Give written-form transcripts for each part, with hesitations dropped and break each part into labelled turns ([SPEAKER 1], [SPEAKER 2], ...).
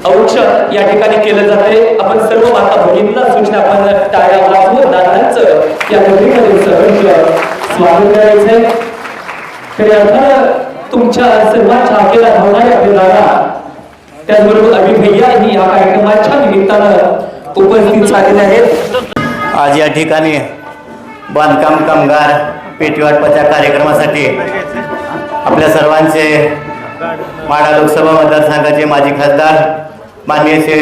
[SPEAKER 1] औक्षण या ठिकाणी केलं जाते। आपण सर्व माता भगिनींना सूचना आपण टाळ्या वाजवून दादांचं या गोष्टीमध्ये सहर्ष स्वागत करायचंय। खऱ्या अर्थानं तुमच्या सर्वांच्या हाकेला धावणारे आपले दादा त्याचबरोबर अभि भैया ही या कार्यक्रमाच्या निमित्तानं उपस्थित झालेले आहेत।
[SPEAKER 2] आज या ठिकाणी बांधकाम कामगार पेटी वाटपाच्या कार्यक्रमासाठी आपल्या सर्वांचे माढा लोकसभा मतदारसंघाचे माजी खासदार माननीय श्री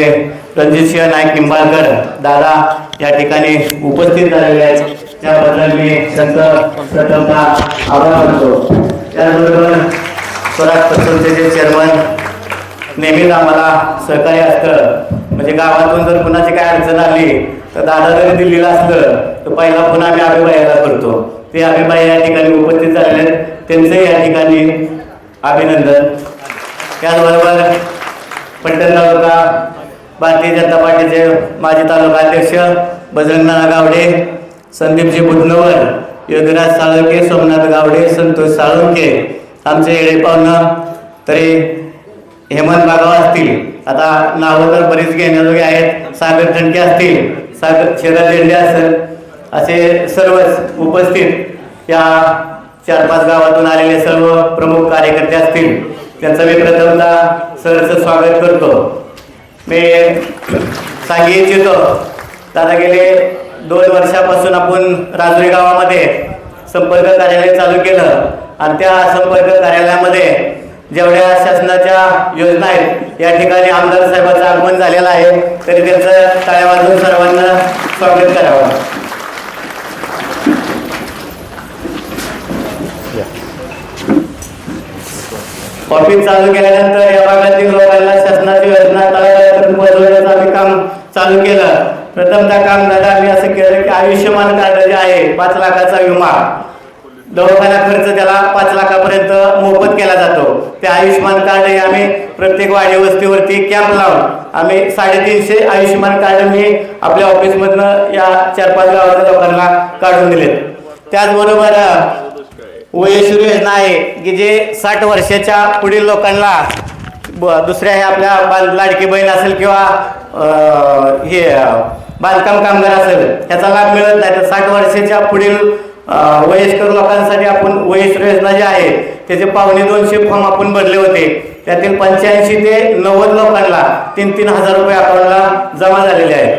[SPEAKER 2] रणजितसिंह नाईक निंबाळकर दादा या ठिकाणी उपस्थित झालेले आहेत। त्याबद्दल मी त्यांचं प्रथमतः आभार मानतो। त्याचबरोबर स्वराज पतसंस्थेचे चेअरमन नेहमीच आम्हाला सहकार्य असतं, म्हणजे गावातून जर कुणाची काय अडचण आली तर दादा जरी दिल्लीला असलं तर पहिला फोन आम्ही अभिभायाला करतो। ते अभिभाय या ठिकाणी उपस्थित झालेले आहेत, त्यांचे या ठिकाणी अभिनंदन। त्याचबरोबर पलटण तालुका भारतीय जनता पार्टीचे माजी तालुका अध्यक्ष बजरंगनाना गावडे, संदीपजी बुधनवर, योगीराज साळुंके, सोमनाथ गावडे, संतोष साळुंके, आमचे येडे पाहुणं तरी हेमंत बागाव असतील, आता नावं तर बरीच घेण्याजोगे आहेत, सागर ठणके असतील, शरद झेंडे असेल, असे सर्वच उपस्थित या 4-5 गावातून आलेले सर्व प्रमुख कार्यकर्ते असतील, त्यांचं मी प्रथमतः सहर्ष स्वागत करतो। मी सांगू इच्छितो दादा गेले 2 वर्षापासून आपण राजुरी गावामध्ये संपर्क कार्यालय चालू केलं आणि त्या संपर्क कार्यालयामध्ये जेवढ्या शासनाच्या योजना आहेत या ठिकाणी आमदार साहेबांचं आगमन झालेलं आहे, तरी त्यांचं टाळ्या वाजवून सर्वांना स्वागत करावं। ऑफिस चालू केल्यानंतर या भागातील लोकांना शासनाची योजना तळागाळापर्यंत पोहोचवण्याचं आम्ही काम चालू केलं। प्रथमतः काम दादा आम्ही असं केलं की आयुष्यमान कार्ड जे आहे 5 लाखाचा विमा, दवाखाना खर्च त्याला 5 लाखापर्यंत मोफत केला जातो। ते आयुष्यमान कार्ड हे आम्ही प्रत्येक वाडी वस्तीवरती कॅम्प लावून आम्ही 350 आयुष्यमान कार्ड मी आपल्या ऑफिसमधनं या 4-5 गावाच्या लोकांना काढून दिलेत। त्याचबरोबर वयश्री योजना आहे की जे 60 वर्षाच्या पुढील लोकांना दुसऱ्या हे आपल्या लाडकी बहीण असेल किंवा हे बांधकाम कामगार असेल ह्याचा लाभ मिळत नाही, तर 60 वर्षाच्या पुढील वयस्कर लोकांसाठी आपण वयश्री योजना जी आहे त्याचे 250 फॉर्म आपण भरले होते। त्यातील 85 ते 90 लोकांना 3-3 हजार रुपये अकाउंटला जमा झालेले आहेत।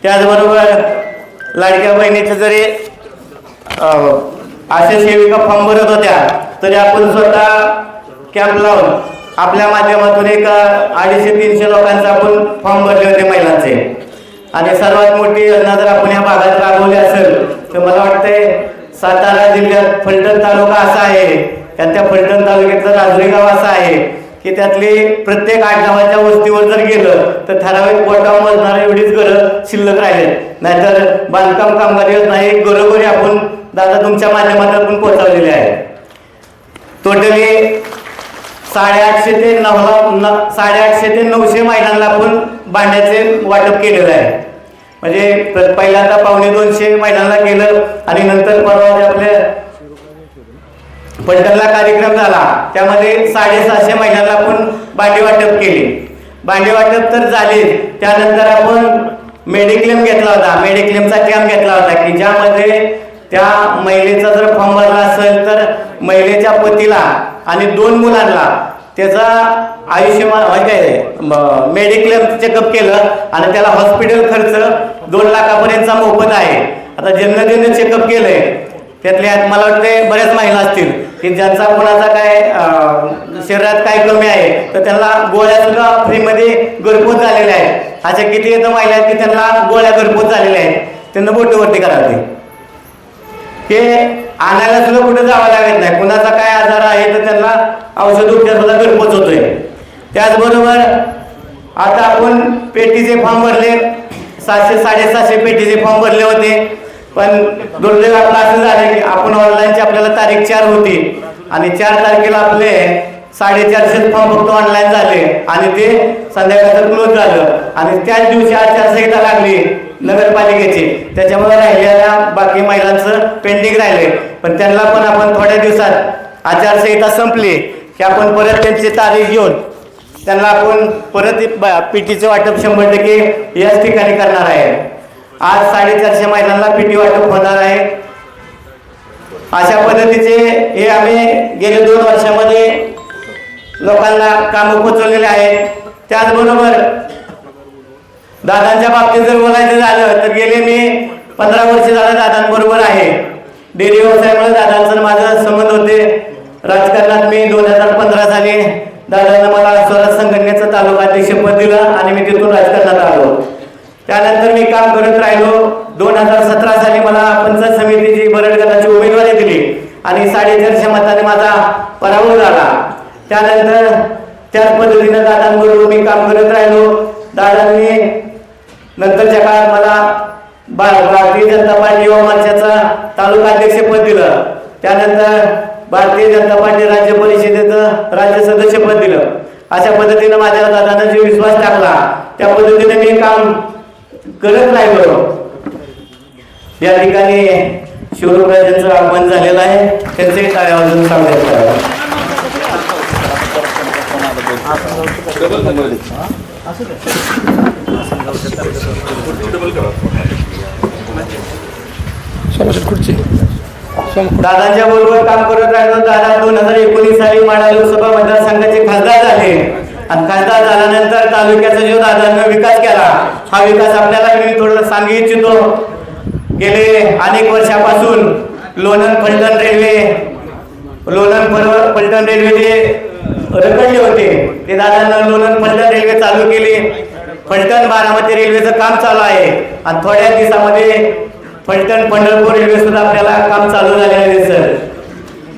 [SPEAKER 2] त्याचबरोबर लाडक्या बहिणीचे जरी अशा सेविका फॉर्म भरत होत्या तरी आपण स्वतः कॅम्प लावून आपल्या माध्यमातून एक 250-300 लोकांचा आपण फॉर्म भरले होते महिलांचे। आणि सर्वात मोठी योजना जर आपण या भागात राबवली असेल तर मला वाटतंय सातारा जिल्ह्यात फलटण तालुका असा आहे, त्या फलटण तालुक्यातलं राजुरी गाव असं आहे की त्यातली प्रत्येक 8 गावाच्या वस्तीवर जर गेलं तर ठराविक पोटावर मोजणारे एवढीच घरं शिल्लक राहिले, नाहीतर बांधकाम कामगार योजना ही घरोघरी आपण दादा तुमच्या माध्यमातून पोहोचवलेले आहे। टोटली 850 ते 900 महिलांना आपण भांड्याचे वाटप केलेलं आहे। म्हणजे पहिल्यांदा 250 महिलांना केलं आणि नंतर परवा आपल्या पलटणला कार्यक्रम झाला त्यामध्ये 750 महिलांना आपण भांडी वाटप केली। भांडी वाटप तर झाले, त्यानंतर आपण मेडिक्लेम घेतला होता, मेडिक्लेमचा कॅम्प घेतला होता की ज्यामध्ये त्या महिलेचा जर फॉर्म भरला असेल तर महिलेच्या पतीला आणि 2 मुलांना त्याचा आयुष्यमान म्हणजे मेडिक्लेम चेकअप केलं आणि त्याला हॉस्पिटल खर्च 2 लाखापर्यंतचा मोफत आहे। आता ज्यांना ज्यांनी चेकअप केलंय त्यातल्या मला वाटते बऱ्याच महिला असतील की ज्यांचा कोणाचा काय शरीरात काय कमी आहे तर त्यांना गोळ्या सुद्धा फ्रीमध्ये घरपोच झालेल्या आहेत। अशा किती येतं महिला आहेत की त्यांना गोळ्या घरपोच झालेल्या आहेत, त्यांना बोटीवरती करावे ते आणायला सुद्धा कुठे जावं लागत नाही। कुणाचा काय आजार आहे तर त्यांना औषध उपचार सुद्धा घरपोच होतोय। त्याचबरोबर आता आपण पेटीचे फॉर्म भरले, 700-750 पेटीचे फॉर्म भरले होते, पण दुर्दैव आपलं असं झालं की आपण ऑनलाईनची आपल्याला तारीख 4 होती आणि 4 तारखेला आपले 450 फॉर्म फक्त ऑनलाईन झाले आणि ते संध्याकाळचं क्लोज झालं आणि त्याच दिवशी आचारसंहिता लागली नगरपालिकेची, त्याच्यामुळे राहिलेल्या बाकी महिलांचं पेंडिंग राहिले। पण त्यांना पण आपण थोड्या दिवसात आचारसंहिता संपली की आपण परत त्यांची तारीख घेऊन त्यांना आपण परत पीटीचं वाटप 100% याच ठिकाणी करणार आहे. आज 450 महिलांना पीटी वाटप होणार आहे. अशा पद्धतीचे हे आम्ही गेल्या 2 वर्षामध्ये लोकांना कामं पोचवलेले आहेत. त्याचबरोबर दादांच्या बाबतीत जर बोलायचं झालं तर गेले मी 15 वर्ष झालं दादांबरोबर आहे. डेअरी व्यवसायामुळे दादांचं माझं संबंध होते. राजकारणात मी 2015 साली दादांना मला स्वराज संघटनेचं तालुका अध्यक्षपद दिलं आणि मी तिथून राजकारणात आलो. त्यानंतर मी काम करत राहिलो. 2017 साली मला पंचायत समितीची बरड गटाची उमेदवारी दिली आणि 450 मताने माझा पराभव झाला. त्यानंतर त्याच पद्धतीने दादांबरोबर मी काम करत राहिलो. दादांनी नंतरच्या काळात मला भारतीय जनता पार्टी युवा मोर्चाचा तालुका अध्यक्षपद दिलं. त्यानंतर भारतीय जनता पार्टी राज्य परिषदेचं राज्य सदस्यपद दिलं. अशा पद्धतीने माझ्या दादांना जो विश्वास टाकला त्या पद्धतीने मी काम करत राहिलो. या ठिकाणी शिवरायांचं आगमन झालेलं आहे. त्यांचे टाळ्या वाजवून स्वागत करा. दादांच्या बरोबर काम करत राहिलो. दादा 2019 साली माढा लोकसभा मतदारसंघाचे खासदार झाले आणि खासदार झाल्यानंतर तालुक्याचा जो दादांनी विकास केला हा विकास आपल्याला मी थोडं सांगू इच्छितो. गेले अनेक वर्षापासून लोणंद फलटण रेल्वे जे रखडले होते ते दादांना लोणंद फलटण रेल्वे चालू केली. फलटण बारामती रेल्वेचं काम चालू आहे आणि थोड्या दिवसामध्ये फलटण पंढरपूर रेल्वे सुद्धा आपल्याला काम चालू झालेलं आहे सर.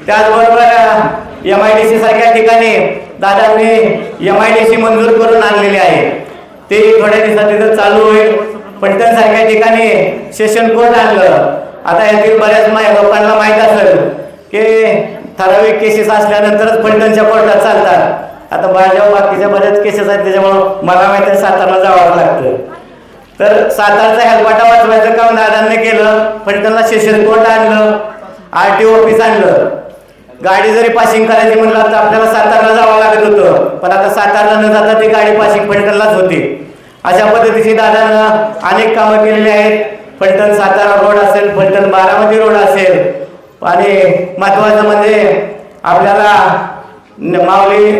[SPEAKER 2] त्याचबरोबर MIDC सारख्या ठिकाणी दादांनी MIDC मंजूर करून आणलेले आहे. ते थोड्या दिवसात तिथं चालू होईल. फलटण सारख्या ठिकाणी सेशन कोर्ट आणलं. आता यातील बऱ्याच लोकांना माहीत असेल की ठराविक केसेस असल्यानंतरच फलटणच्या कोर्टात चालतात. आता माझ्या बाकीच्या बऱ्याच केसेस आहेत त्याच्यामुळं मला माहिती आहे सातारला जावं लागतं. तर सातारचा हेलपाटा वाचवायचं काम दादांनी केलं. फलटणला सेशन कोर्ट आणलं, RTO ऑफिस आणलं. गाडी जरी पासिंग करायची म्हणलं तर आपल्याला सातारला जावं लागत होतं, पण आता सातारला न जाता ती गाडी पासिंग फलटणलाच होती. अशा पद्धतीची दादांना अनेक कामं केलेली आहेत. फलटण सातारा रोड असेल, फलटण बारामती रोड असेल आणि महत्वाचं म्हणजे आपल्याला माऊली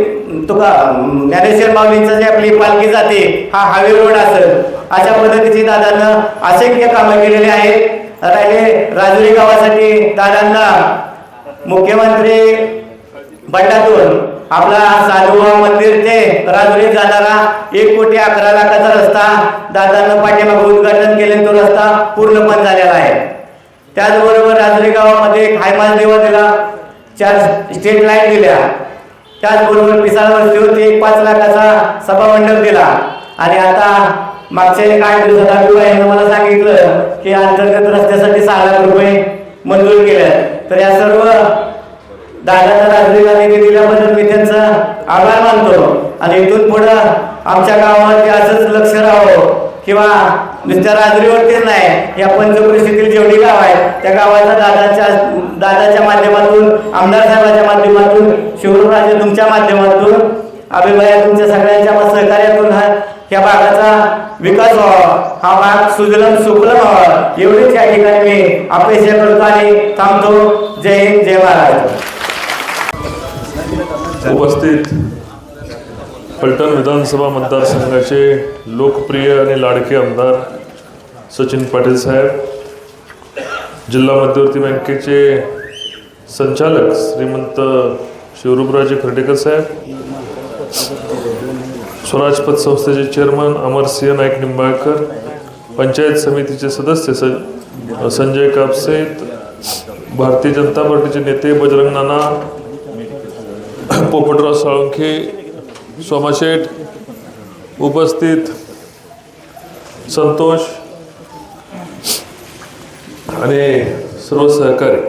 [SPEAKER 2] ज्ञानेश्वर माऊलींचं जे आपली पालखी जाते हा हायवे रोड असेल. अशा पद्धतीची दादांना असंख्य कामं केलेली आहेत. राहिले राजुरी गावासाठी दादांना मुख्यमंत्री फंडातून आपला साधुबा मंदिर ते राजुरी जाणारा 1,11,00,000चा रस्ता दादांना पाठीमागे उद्घाटन केले. तो रस्ता पूर्ण बंद झालेला आहे. त्याचबरोबर राजुरी गावामध्ये एक हायमाज देवा दिला, 4 स्ट्रीट लाईट दिल्या. त्याचबरोबर पिसाळ वस्तीवरती 5 लाखाचा सभामंडप दिला. आणि आता मागच्या 8 दिवसात अभिभावाने मला सांगितलं की अंतर्गत रस्त्यासाठी 6 लाख रुपये मंजूर केले. तर या सर्व दादांना राजकीय निधी दिल्याबद्दल मी त्यांचा आभार मानतो. आणि इथून पुढं आमच्या गावामध्ये असंच लक्ष राहावं किंवा नुसत्या राजरीवरतीच नाही, या पंचकृषीतील जेवढी गाव आहेत त्या गावाचा दादाच्या माध्यमातून, आमदार साहेबांच्या माध्यमातून, शिवराजे तुमच्या माध्यमातून, अभिभाया तुमच्या सगळ्यांच्या सहकार्यातून ह्या भागाचा विकास व्हावा, हा भाग सुजलम सुफलम व्हावा एवढीच या ठिकाणी मी अपेक्षा करतो आणि थांबतो. जय हिंद, जय महाराष्ट्र.
[SPEAKER 3] उपस्थित फलटण विधानसभा मतदारसंघाचे लोकप्रिय आणि लाडके आमदार सचिन पाटील साहेब, जिल्हा मध्यवर्ती बँकेचे संचालक श्रीमंत शिवराजे खर्डेकर साहेब, स्वराज पत संस्थेचे चेअरमन अमरसिंह नाईक निंबाळकर, पंचायत समितीचे सदस्य संजय कापसे, भारतीय जनता पार्टीचे नेते बजरंग नाना, पोपटराव साळुंखे, सोमाशेठ, उपस्थित संतोष आणि सर्व सहकारी,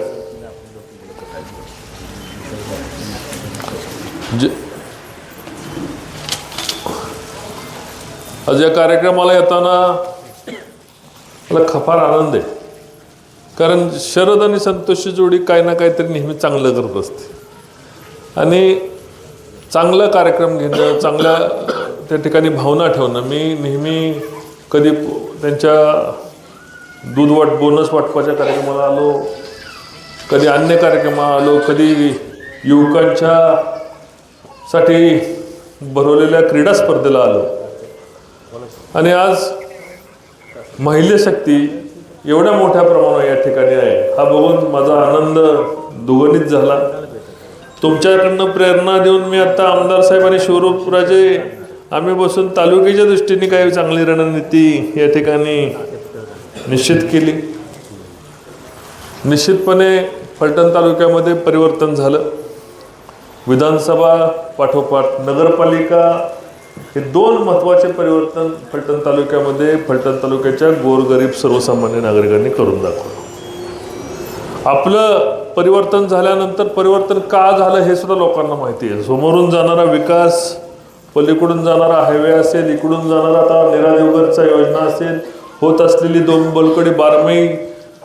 [SPEAKER 3] आज या कार्यक्रमाला येताना मला फार आनंद आहे, कारण शरद आणि संतोषची जोडी काही ना काहीतरी नेहमी चांगलं करत असते. आणि चांगला कार्यक्रम घेणं, चांगल्या त्या ठिकाणी भावना ठेवणं. मी नेहमी कधी त्यांच्या दूध बोनस वाटपाच्या कार्यक्रमाला आलो, कधी अन्य कार्यक्रमाला आलो, कधी युवकांच्या साठी भरवलेल्या क्रीडा स्पर्धेला आलो. आणि आज महिला शक्ती एवढ्या मोठ्या प्रमाणावर या ठिकाणी आहे, हा बघून माझा आनंद दुगणित झाला. तुमच्याकडनं प्रेरणा देऊन मी आता आमदार साहेब आणि शिवराजराजे आम्ही बसून तालुक्याच्या दृष्टीने काही चांगली रणनीती या ठिकाणी निश्चित केली. निश्चितपणे फलटण तालुक्यामध्ये परिवर्तन झालं. विधानसभा पाठोपाठ नगरपालिका हे दोन महत्त्वाचे परिवर्तन फलटण तालुक्यामध्ये फलटण तालुक्याच्या गोरगरीब सर्वसामान्य नागरिकांनी करून दाखवलं. आपलं परिवर्तन झाल्यानंतर परिवर्तन का झालं हे सुद्धा लोकांना माहिती आहे. समोरून जाणारा विकास, पलीकडून जाणारा हायवे असेल, इकडून जाणारा आता निरादेवगरचा योजना असेल, होत असलेली डोंबोलकडी बारमई,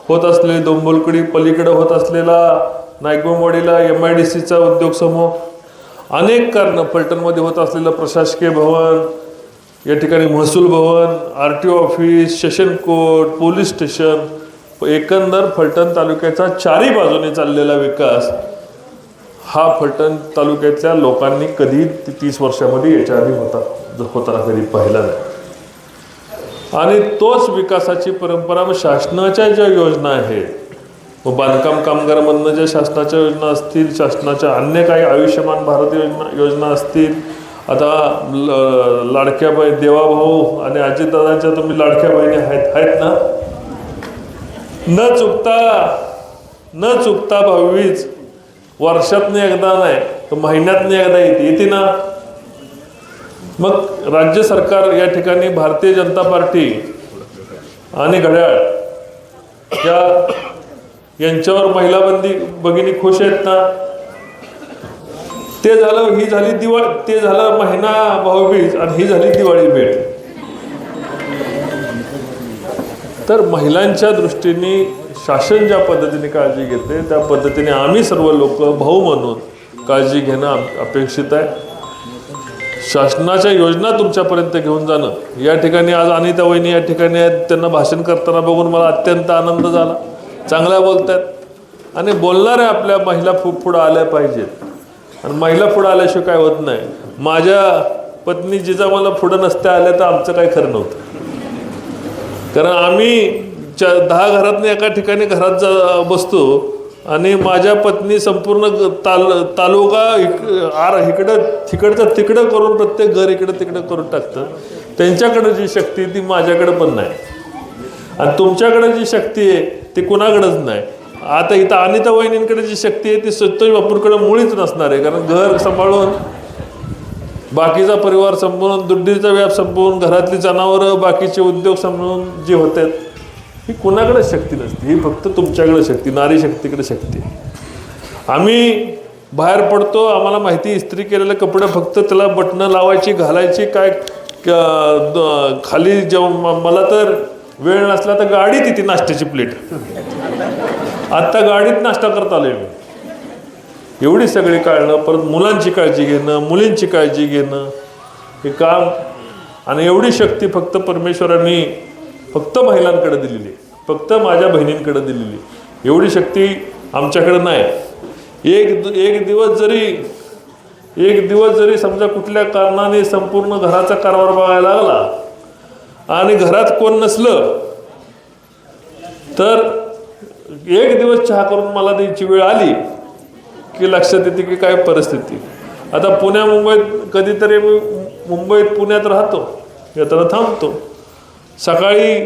[SPEAKER 3] होत असलेली डोंबोलकडी, पलीकडे होत असलेला नायकबोमवाडीला MIDCचा उद्योग समूह, अनेक कारणं, फलटणमध्ये होत असलेलं प्रशासकीय भवन, या ठिकाणी महसूल भवन, RTO office, session court, police station, एकंदर फलटण तालुक्याचा चारी बाजूने चाललेला विकास हा फलटण तालुक्यातल्या लोकांनी कधी 30 वर्षामध्ये याच्या आधी होताना कधी पाहिला नाही. आणि तोच विकासाची परंपरा मग शासनाच्या ज्या योजना आहेत, मग बांधकाम कामगारांमधनं ज्या शासनाच्या योजना असतील, शासनाच्या अन्य काही आयुष्यमान भारत योजना असतील, आता लाडक्या बाई, देवाभाऊ आणि अजितदादांच्या तुम्ही लाडक्या बहिणी आहेत ना, न चुकता भाऊबीज वर्षातनं एकदा नाही तर महिन्यातनं एकदा येते ना. मग राज्य सरकार या ठिकाणी भारतीय जनता पार्टी आणि घड्याळ यांच्यावर महिला भगिनी खुश आहेत ना. ते झालं, ही झाली दिवाळी, ते झालं महिना भाऊबीज आणि ही झाली दिवाळी भेट. तर महिलांच्या दृष्टीने शासन ज्या पद्धतीने काळजी घेते त्या पद्धतीने आम्ही सर्व लोक भाऊ म्हणून काळजी घेणं अपेक्षित आहे. शासनाच्या योजना तुमच्यापर्यंत घेऊन जाणं. या ठिकाणी आज अनिता वहिनी या ठिकाणी आहेत, त्यांना भाषण करताना बघून मला अत्यंत आनंद झाला. चांगल्या बोलतात आणि बोलणाऱ्या आपल्या महिला पुढं आल्या पाहिजेत. आणि महिला पुढं आल्याशिवाय काय होत नाही. माझ्या पत्नी जिजा मला पुढं नसत्या आल्या तर आमचं काय खरं नव्हतं. कारण आम्ही 10 घरातनं एका ठिकाणी घरात बसतो आणि माझ्या पत्नी संपूर्ण तालुका इकडं तिकडं करून प्रत्येक घर इकडं तिकडं करून टाकतं. त्यांच्याकडे जी शक्ती ती माझ्याकडे पण नाही आणि तुमच्याकडे जी शक्ती आहे ती कुणाकडेच नाही. आता इथं अनिता वहिनींकडे जी शक्ती आहे ती संतोष बापूंकडे मुळीच नसणार आहे. कारण घर सांभाळून, बाकीचा परिवार संपवून, दुड्डीचा व्याप संपवून, घरातली जनावरं, बाकीचे उद्योग सांभाळून जे होतात ही कुणाकडे शक्ती नसते. ही फक्त तुमच्याकडे शक्ती, नारी शक्तीकडे शक्ती. आम्ही बाहेर पडतो, आम्हाला माहिती इस्त्री केलेले कपडे फक्त त्याला बटणं लावायची, घालायची, काय खाली जेव्हा मला तर वेळ नसला तर गाडीत येते नाश्त्याची प्लेट. आत्ता गाडीत नाश्ता करता आलोय मी. एवढी सगळी काळणं, परत मुलांची काळजी घेणं, मुलींची काळजी घेणं हे काम. आणि एवढी शक्ती फक्त परमेश्वरांनी फक्त महिलांकडे दिलेली, फक्त माझ्या बहिणींकडे दिलेली. एवढी शक्ती आमच्याकडे नाही. एक दिवस जरी समजा कुठल्या कारणाने संपूर्ण घराचा कारभार बघायला लागला आणि घरात कोण नसलं तर एक दिवस चहा करून मला द्यायची वेळ आली की लक्षात येते की काय परिस्थिती. आता मुंबईत कधीतरी मी पुण्यात राहतो, येताना थांबतो. सकाळी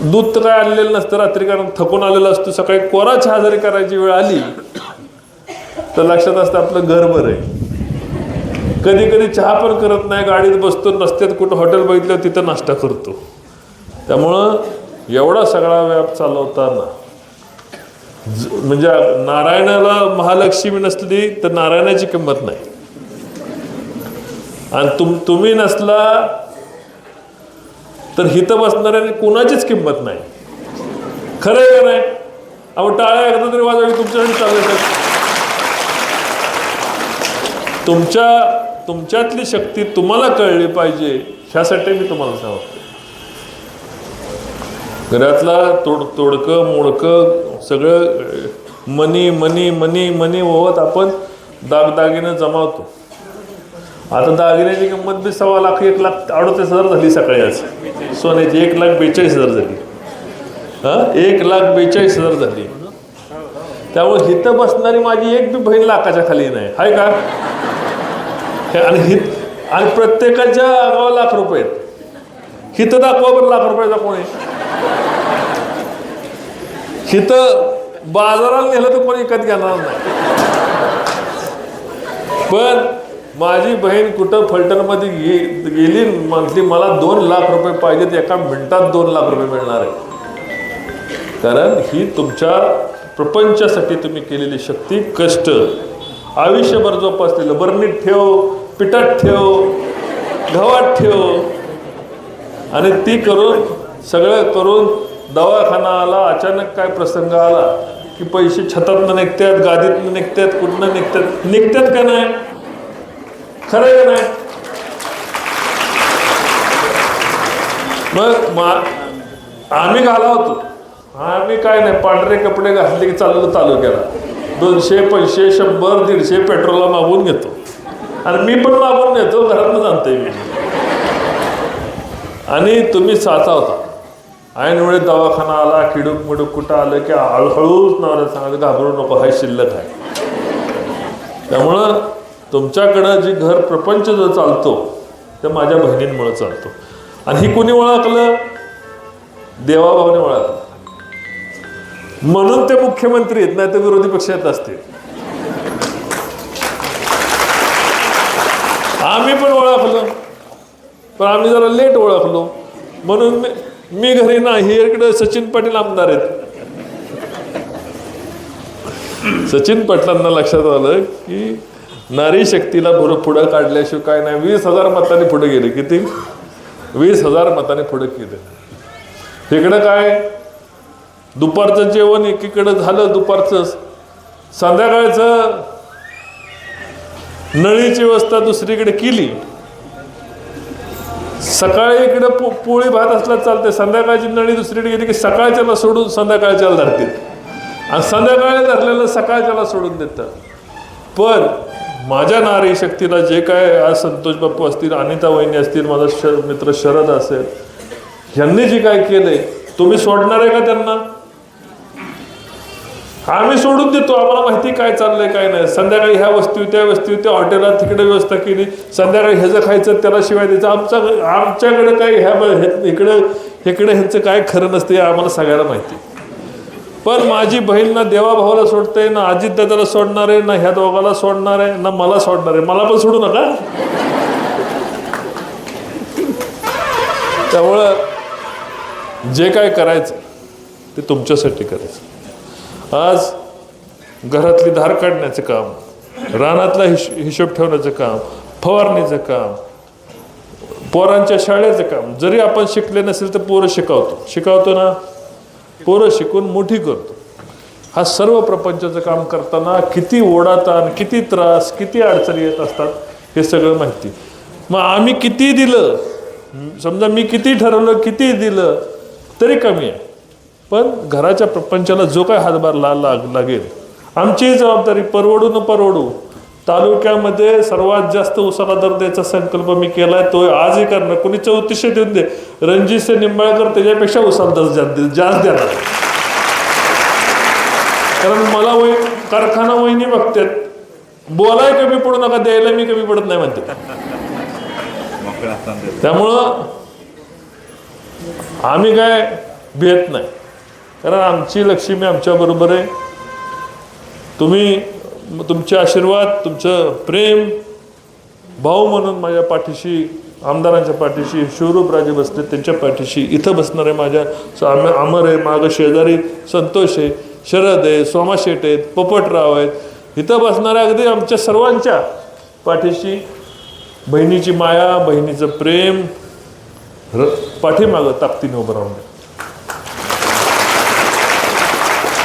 [SPEAKER 3] दूध तर काय आणलेलं नसतं, रात्री कारण थकून आलेलं असतो. सकाळी कोरा चहा जरी करायची वेळ आली तर लक्षात असतं आपलं घर बरं आहे. कधी कधी चहा पण करत नाही, गाडीत बसतो, रस्त्यात कुठं हॉटेल बघितलं तिथं नाश्ता करतो. त्यामुळं एवढा सगळा व्याप चालवताना म्हणजे नारायणाला महालक्ष्मी नसली तर नारायणाची किंमत नाही. आणि तुम्ही नसला तर हिथं बसणाऱ्याने कुणाचीच किंमत नाही. खरं आहे का नाही? अहो टाळ्या एकदा तरी वाजवावी तुमच्यासाठी चालू. तुमच्यातली शक्ती तुम्हाला कळली पाहिजे, ह्यासाठी मी तुम्हाला सांगतो. घरातला तोडकं मोडकं सगळं मनी मनी मनी मनी होत आपण दागदागिने जमावतो. आता दागिन्याची किंमत बी 1.25 लाख 1,38,000 झाली सकाळी. आज सोन्याची 1,42,000 झाली. 1,42,000 झाली. त्यामुळे हिथं बसणारी माझी एक बी बहीण लाखाच्या खाली नाही, आहे का? आणि प्रत्येकाच्या अंगावर लाख रुपये आहेत. हिथं दाखवा बरं लाख रुपयाचा कोणी. हिथं बाजाराला नेलं तर कोणी विकत घेणार नाही. पण माझी बहीण कुठं फलटणमध्ये गेली, म्हटली मला 2 लाख रुपये पाहिजेत, एका मिनिटात 2 लाख रुपये मिळणार आहे. कारण ही तुमच्या प्रपंचासाठी तुम्ही केलेली शक्ती, कष्ट आयुष्यभर जोपासलेलं, बरणीत ठेव, पिठात ठेव, गव्हात ठेव, आणि ती करून सगळं करून दवाखाना आला, अचानक काय प्रसंग आला की पैसे छतातनं निघतात, गादीतनं निघतात, कुठनं निघतात का नाही? खरं का नाही? मग आम्ही घालावतो. आम्ही काय नाही, पांढरे कपडे घातले की चालू तालुक्याला 200 500 100 150 पेट्रोलला मागून घेतो. आणि मी पण मागून नेतो, घरातून आणतोय मी. आणि तुम्ही साचावता. ऐन वेळेत दवाखाना आला, किडूक मिडूक कुठं आलं की हळूहळूच नवऱ्याला सांगायचं घाबरू नको, हाय शिल्लक आहे. त्यामुळं तुमच्याकडं जी घर प्रपंच जो चालतो ते माझ्या बहिणींमुळे चालतो. आणि ही कोणी ओळखलं? देवाभावाने ओळखलं. म्हणून ते मुख्यमंत्री आहेत, नाही तर विरोधी पक्षात असते. आम्ही पण ओळखलं, पण आम्ही जरा लेट ओळखलो. म्हणून मी घरी नाही, इकडे सचिन पाटील आमदार आहेत. सचिन पाटलांना लक्षात आलं की नारी शक्तीला पुढं काढल्याशिवाय काय नाही. 20,000 मतांनी पुढे गेले. किती? 20,000 मतांनी पुढे केले. इकडं काय दुपारचं जेवण एकीकडं झालं, दुपारचं संध्याकाळचं नळीची व्यवस्था दुसरीकडे केली. सकाळी इकडे पोळी भात असला चालते, संध्याकाळची नळी दुसरीकडे गेली की सकाळच्याला सोडून संध्याकाळच्याला धरतील, आणि संध्याकाळी धरलेलं सकाळच्याला सोडून देतात. पण माझ्या नारी शक्तीला जे काय आज संतोष बापू असतील, अनिता वहिनी असतील, माझा मित्र शरद असेल, ह्यांनी जे काय केलंय, तुम्ही सोडणार आहे का त्यांना? आम्ही सोडून देतो. आम्हाला माहिती काय चाललंय काय नाही. संध्याकाळी ह्या वस्तू त्या वस्तू त्या हॉटेलात तिकडे व्यवस्था केली, संध्याकाळी ह्याचं खायचं त्याला शिवाय द्यायचं. आमच्याकडे काय इकडे ह्यांचं काय खरं नसते, आम्हाला सगळ्याला माहिती. पण माझी बहीण ना देवाभावाला सोडते, ना अजितदादाला सोडणार आहे, ना ह्या दोघाला सोडणार आहे, ना मला सोडणार आहे. मला पण सोडू नका. त्यामुळं जे काय करायचं ते तुमच्यासाठी करायचं. आज घरातली धार काढण्याचं काम, रानातला हिशोब ठेवण्याचं काम, फवारणीचं काम, पोरांच्या शाळेचं काम. जरी आपण शिकले नसेल तर पोरं शिकवतो ना, पोरं शिकून मोठी करतो. हा सर्व प्रपंचाचं काम करताना किती ओढाताण, किती त्रास, किती अडचणी येत असतात हे सगळं माहिती. मग आम्ही किती दिलं, समजा मी किती ठरवलं, किती दिलं तरी कमी आहे. पण घराच्या प्रपंचाला जो काय हातभार लागेल, आमची जबाबदारी. परवडू न परवडू, तालुक्यामध्ये सर्वात जास्त उसाला दर द्यायचा संकल्प मी केलाय, तो आजही करणार. कोणी 3400 देऊन दे, रणजितसिंह निंबाळकर त्याच्यापेक्षा उसाला दर जास्त देणार. कारण मला कारखाना वहिनी बघतात, बोलाय कमी पडू नका, द्यायला मी कमी पडत नाही म्हणते. त्यामुळं आम्ही काय भेट नाही, कारण आमची लक्ष्मी आमच्या बरोबर आहे. तुम्ही तुमचे आशीर्वाद, तुमचं प्रेम, भाऊ म्हणून माझ्या पाठीशी, आमदारांच्या पाठीशी, शिवरूपराजे बसले त्यांच्या पाठीशी, इथं बसणारे माझ्या अमर आहे, मागं शेजारी संतोष आहे, शरद आहे, सोमा शेट आहेत, पोपटराव आहेत, इथं बसणाऱ्या अगदी आमच्या सर्वांच्या पाठीशी बहिणीची माया, बहिणीचं प्रेम पाठीमागं ताकदीने उभं राहून.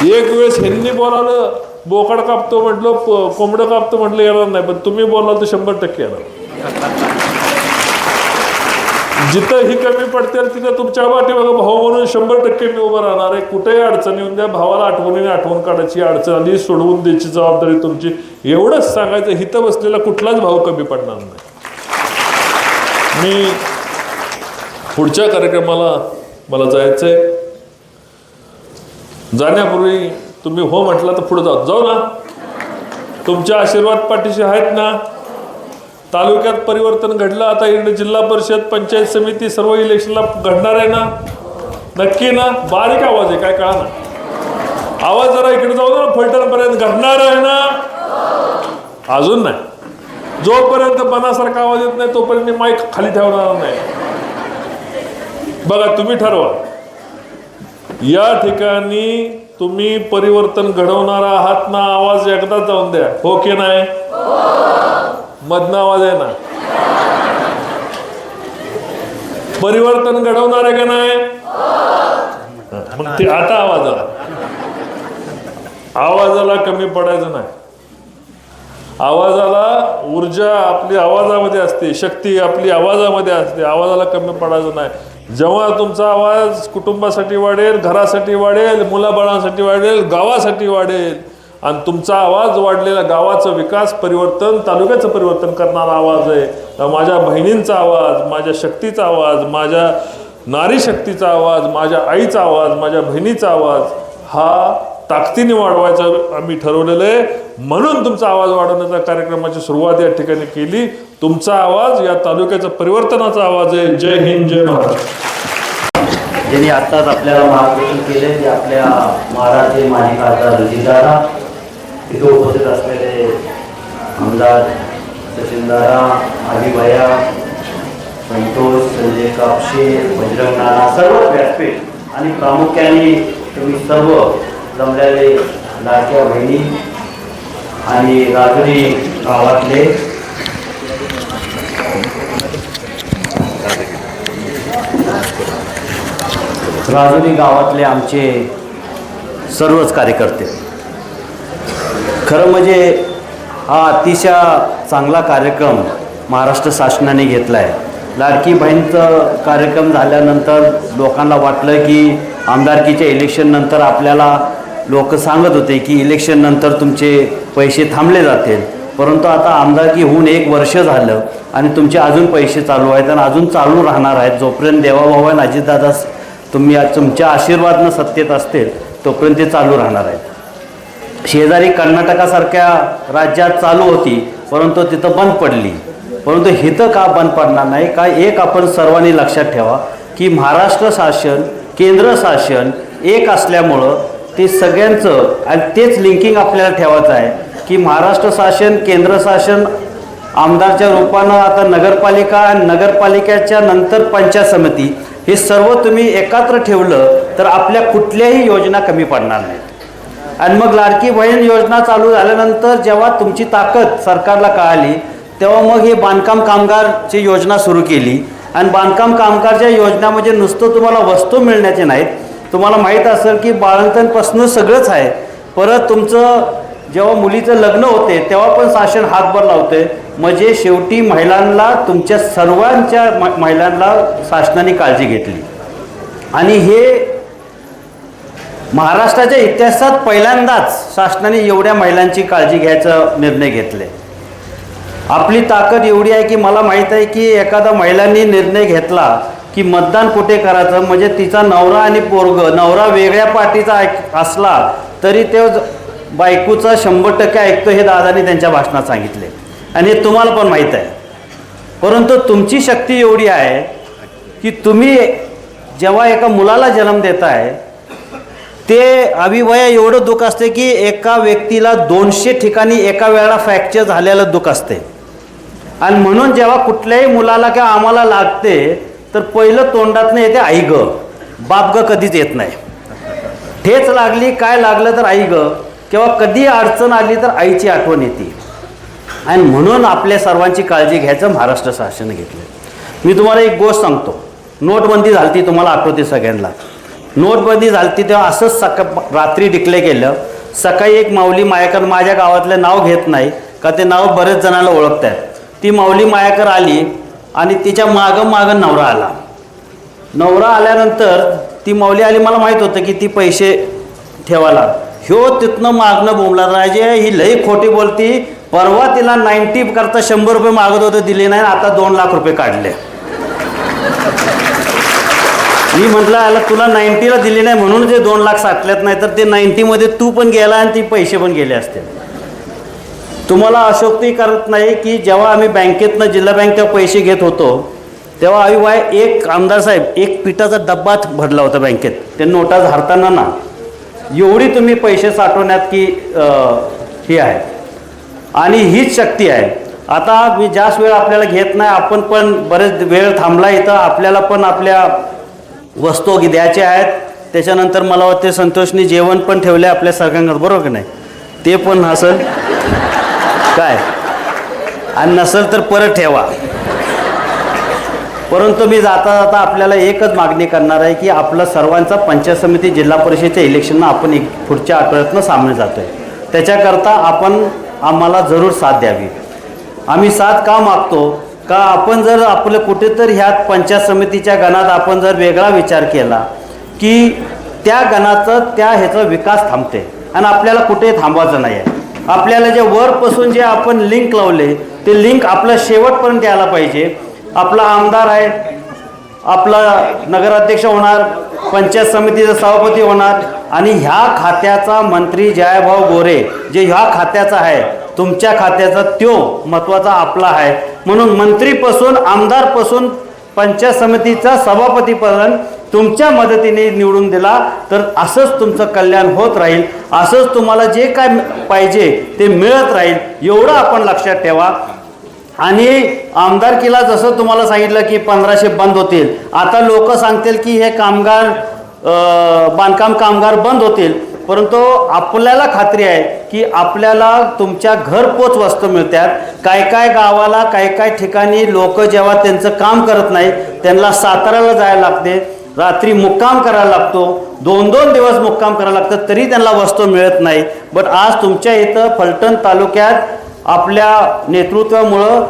[SPEAKER 3] एक वेळेस ह्यांनी बोलावलं बोकड कापतो म्हटलं, कोंबडं कापतो म्हटलं येणार नाही, पण तुम्ही बोलाल तर 100% येणार. जिथं ही कमी पडते तिथं तुमच्या पाठीमागं भाऊ म्हणून 100% मी उभं राहणार आहे. कुठेही अडचण येऊन द्या, भावाला आठवण काढायची, अडचण आली सोडवून द्यायची जबाबदारी तुमची. एवढंच सांगायचं, हिथं बसलेला कुठलाच भाऊ कमी पडणार नाही. मी पुढच्या कार्यक्रमाला मला जायचंय. जाण्यापूर्वी तुम्ही हो म्हटलं तर पुढे जाऊ ना. तुमच्या आशीर्वाद पाठीशी आहेत ना. तालुक्यात परिवर्तन घडलं, आता इकडे जिल्हा परिषद, पंचायत समिती सर्व इलेक्शनला घडणार आहे ना. नक्की ना. बारीक आवाज आहे, काय कळा ना. आवाज जरा इकडे जाऊ ना, फलटणपर्यंत घडणार आहे ना. अजून नाही. जोपर्यंत मनासारखा आवाज येत नाही तोपर्यंत मी माईक खाली ठेवणार नाही. बघा, तुम्ही ठरवा. या ठिकाणी तुम्ही परिवर्तन घडवणार आहात ना. आवाज एकदाच जाऊन द्या, हो की नाही. मधनं आवाज आहे ना. परिवर्तन घडवणार आहे का नाही. मग ते आता आवाजाला कमी पडायचं नाही. आवाजाला ऊर्जा आपली आवाजामध्ये असते, शक्ती आपली आवाजामध्ये असते. आवाजाला कमी पडायचं नाही. जेव्हा तुमचा आवाज कुटुंबासाठी वाढेल, घरासाठी वाढेल, मुलाबाळांसाठी वाढेल, गावासाठी वाढेल, आणि तुमचा आवाज वाढलेला गावाचं विकास, परिवर्तन, तालुक्याचं परिवर्तन करणारा आवाज आहे. तर माझ्या बहिणींचा आवाज, माझ्या शक्तीचा आवाज, माझ्या नारी शक्तीचा आवाज, माझ्या आईचा आवाज, माझ्या बहिणीचा आवाज हा ताकदीने वाढवायचा आम्ही ठरवलेलं आहे. म्हणून तुमचा आवाज वाढवण्याचा कार्यक्रमाची सुरुवात या ठिकाणी केली. तुमचा आवाज या तालुक्याचा परिवर्तनाचा आवाज आहे. जय हिंद, जय महाराष्ट्र.
[SPEAKER 2] ज्यांनी आत्ताच आपल्याला मार्गदर्शन केले ते आपल्या महाराष्ट्राचे माजी खासदार रणजितदादा, इथे उपस्थित असलेले आमदार सचिनदादा, आजीभैया, संतोष, संजय कापशे, बजरंग नाना, सर्व व्यासपीठ आणि प्रामुख्याने तुम्ही सर्व जमलेले लाडक्या बहिणी आणि राजुरी गावातले आमचे सर्वच कार्यकर्ते. खरं म्हणजे हा अतिशय चांगला कार्यक्रम महाराष्ट्र शासनाने घेतला आहे. लाडकी बहीणचं कार्यक्रम झाल्यानंतर लोकांना वाटलं की आमदारकीच्या इलेक्शननंतर आपल्याला लोक सांगत होते की इलेक्शननंतर तुमचे पैसे थांबले जातील, परंतु आता आमदारकी होऊन 1 वर्ष झालं आणि तुमचे अजून पैसे चालू आहेत आणि अजून चालू राहणार आहेत. जोपर्यंत देवाभाऊ आणि अजितदादा तुम्ही तुमच्या आशीर्वादानं सत्तेत असतील तोपर्यंत ते चालू राहणार आहेत. शेजारी कर्नाटकासारख्या राज्यात चालू होती परंतु तिथं बंद पडली, परंतु इथं का बंद पडणार नाही. का एक आपण सर्वांनी लक्षात ठेवा की महाराष्ट्र शासन, केंद्र शासन एक असल्यामुळं ते सगळ्यांचं आणि तेच लिंकिंग आपल्याला ठेवायचं आहे की महाराष्ट्र शासन, केंद्र शासन आमदारच्या रूपानं आता नगरपालिका आणि नगरपालिकेच्या नंतर पंचायत समिती हे सर्व तुम्ही एकत्र ठेवलं तर आपल्या कुठल्याही योजना कमी पडणार नाहीत. आणि मग लाडकी बहीण योजना चालू झाल्यानंतर जेव्हा तुमची ताकद सरकारला कळाली तेव्हा मग हे बांधकाम कामगारची योजना सुरू केली. आणि बांधकाम कामगारच्या योजना म्हणजे नुसतं तुम्हाला वस्तू मिळण्याचे नाहीत, तुम्हाला माहीत असेल की बाळंतणपासून सगळंच आहे. परत तुमचं जेव्हा मुलीचं लग्न होते तेव्हा पण शासन हातभार लावते. म्हणजे शेवटी महिलांना, तुमच्या सर्वांच्या महिलांना शासनाने काळजी घेतली. आणि हे महाराष्ट्राच्या इतिहासात पहिल्यांदाच शासनाने एवढ्या महिलांची काळजी घ्यायचा निर्णय घेतले. आपली ताकद एवढी आहे की मला माहीत आहे की एखादा महिलांनी निर्णय घेतला की मतदान कुठे करायचं, म्हणजे तिचा नवरा आणि पोरगं, नवरा वेगळ्या पार्टीचा असला तरी ते बायकोचा 100% ऐकतो, हे दादांनी त्यांच्या भाषणात सांगितले. आणि हे तुम्हाला पण माहीत आहे. परंतु तुमची शक्ती एवढी आहे की तुम्ही जेव्हा एका मुलाला जन्म देताय ते अभिवया एवढं दुःख असते की एका व्यक्तीला 200 ठिकाणी एका वेळेला फ्रॅक्चर झालेलं दुःख असते. आणि म्हणून जेव्हा कुठल्याही मुलाला किंवा आम्हाला लागते तर पहिलं तोंडातनं येते आई ग, बाप ग कधीच येत नाही. ठेच लागली, काय लागलं तर आई ग, किंवा कधी अडचण आली तर आईची आठवण येते. आणि म्हणून आपल्या सर्वांची काळजी घ्यायचं महाराष्ट्र शासनाने घेतलं. मी तुम्हाला एक गोष्ट सांगतो. नोटबंदी झाली, तुम्हाला आठवते सगळ्यांना. नोटबंदी झाली तेव्हा असंच रात्री डिक्लेअर केलं
[SPEAKER 4] सकाळी एक माऊली मायाकर माझ्या गावातलं नाव घेत नाही का ते नाव बरेच जणांना ओळखतात. ती माऊली मायाकर आली आणि तिच्या मागं नवरा आला. नवरा आल्यानंतर ती माऊली आली, मला माहीत होतं की ती पैसे ठेवायला. तिथनं मागणं बोंबला, राजे ही लई खोटी बोलती, परवा तिला 90 करता 100 रुपये मागत होते, दिले नाही, आता 2 लाख रुपये काढले. मी म्हटलं याला तुला 90ला दिले नाही म्हणून ते 2 लाख साठल्यात, नाही तर ते 90मध्ये तू पण गेला आणि ती पैसे पण गेले असते. तुम्हाला अशोक्ती करत नाही की जेव्हा आम्ही बँकेतनं जिल्हा बँकेत पैसे घेत होतो तेव्हा एक आमदार साहेब एक पिठाचा डब्बा भरला होता बँकेत, ते नोटा झारताना ना, एवढी तुम्ही पैसे साठवण्यात की ही आहे आणि हीच शक्ती आहे. आता मी जास्त वेळ आपल्याला घेत नाही, आपण पण बरेच वेळ थांबला इथं, आपल्याला पण आपल्या वस्तू द्यायच्या आहेत. त्याच्यानंतर मला वाटते संतोषनी जेवण पण ठेवले आपल्या सगळ्यांकडे, बरोबर की नाही, ते पण असेल काय, आणि नसेल तर परत ठेवा. परंतु मी जाता जाता आपल्याला एकच मागणी करणार आहे की आपलं सर्वांचा पंचायत समिती जिल्हा परिषदेच्या इलेक्शनला आपण पुढच्या आठवड्यातनं सामने जातो आहे, त्याच्याकरता आपण आम्हाला जरूर साथ द्यावी. आम्ही साथ का मागतो का आपण जर आपलं कुठेतरी ह्यात पंचायत समितीच्या गणात आपण जर वेगळा विचार केला की त्या गणाचं ह्याचा विकास थांबते आणि आपल्याला कुठे थांबवायचं नाही आहे. आपल्याला जे वरपासून जे आपण लिंक लावले ते लिंक आपलं शेवटपर्यंत यायला पाहिजे. आपला आमदार आहे, आपला नगराध्यक्ष होणार, पंचायत समितीचा सभापती होणार आणि ह्या खात्याचा मंत्री जयभाऊ गोरे जे ह्या खात्याचा आहे, तुमच्या खात्याचा तो महत्त्वाचा आपला आहे. म्हणून मंत्रीपासून आमदारपासून पंचायत समितीचा सभापतीपर्यंत तुमच्या मदतीने निवडून दिला तर असंच तुमचं कल्याण होत राहील, असंच तुम्हाला जे काय पाहिजे ते मिळत राहील, एवढं आपण लक्षात ठेवा. आणि आमदारकीला जसं तुम्हाला सांगितलं की 1500 बंद होतील, आता लोक सांगतील की हे कामगार बांधकाम कामगार बंद होतील, परंतु आपल्याला खात्री आहे की आपल्याला तुमच्या घरपोच वस्तू मिळतात. काय गावाला काय ठिकाणी लोक जेव्हा त्यांचं काम करत नाही त्यांना साताऱ्याला जायला लागते, रात्री मुक्काम करायला लागतो, 2-2 दिवस मुक्काम करायला लागतं, तरी त्यांना वस्तू मिळत नाही. बट आज तुमच्या इथं फलटण तालुक्यात आपल्या नेतृत्वामुळं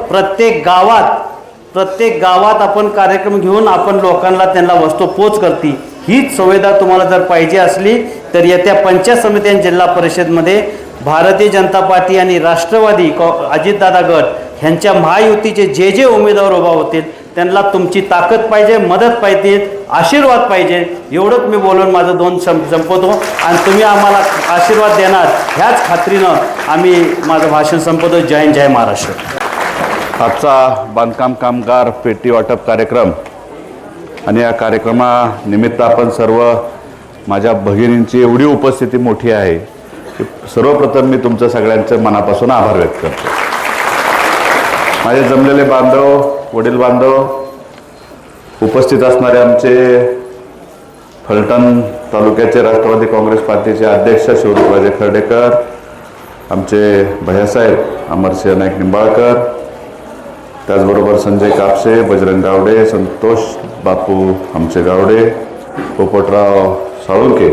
[SPEAKER 4] प्रत्येक गावात आपण कार्यक्रम घेऊन आपण लोकांना त्यांना वस्तू पोच करते. हीच सुविधा तुम्हाला जर पाहिजे असली तर येत्या पंचायत समिती आणि जिल्हा परिषदमध्ये भारतीय जनता पार्टी आणि राष्ट्रवादी अजितदादा गट ह्यांच्या महायुतीचे जे उमेदवार उभा होतील त्यांना तुमची ताकद पाहिजे, मदत पाहिजे, आशीर्वाद पाहिजे. एवढंच मी बोलून माझं 2 संपवतो आणि तुम्ही आम्हाला आशीर्वाद देणार ह्याच खात्रीनं आम्ही माझं भाषण संपवतो. जय हिंद, जय महाराष्ट्र.
[SPEAKER 5] आजचा बांधकाम कामगार पेटी वाटप कार्यक्रम आणि या कार्यक्रमानिमित्त आपण सर्व माझ्या भगिनींची एवढी उपस्थिती मोठी आहे की सर्वप्रथम मी तुमचं सगळ्यांचं मनापासून आभार व्यक्त करतो. माझे जमलेले बांधव, वडील बांधव, उपस्थित असणारे आमचे फलटण तालुक्याचे राष्ट्रवादी काँग्रेस पार्टीचे अध्यक्ष शिवराजे खर्डेकर, आमचे भैयासाहेब अमरसिंह नाईक निंबाळकर, त्याचबरोबर संजय कापसे, बजरंग गावडे, संतोष बापू आमचे गावडे, पोपटराव साळुंके,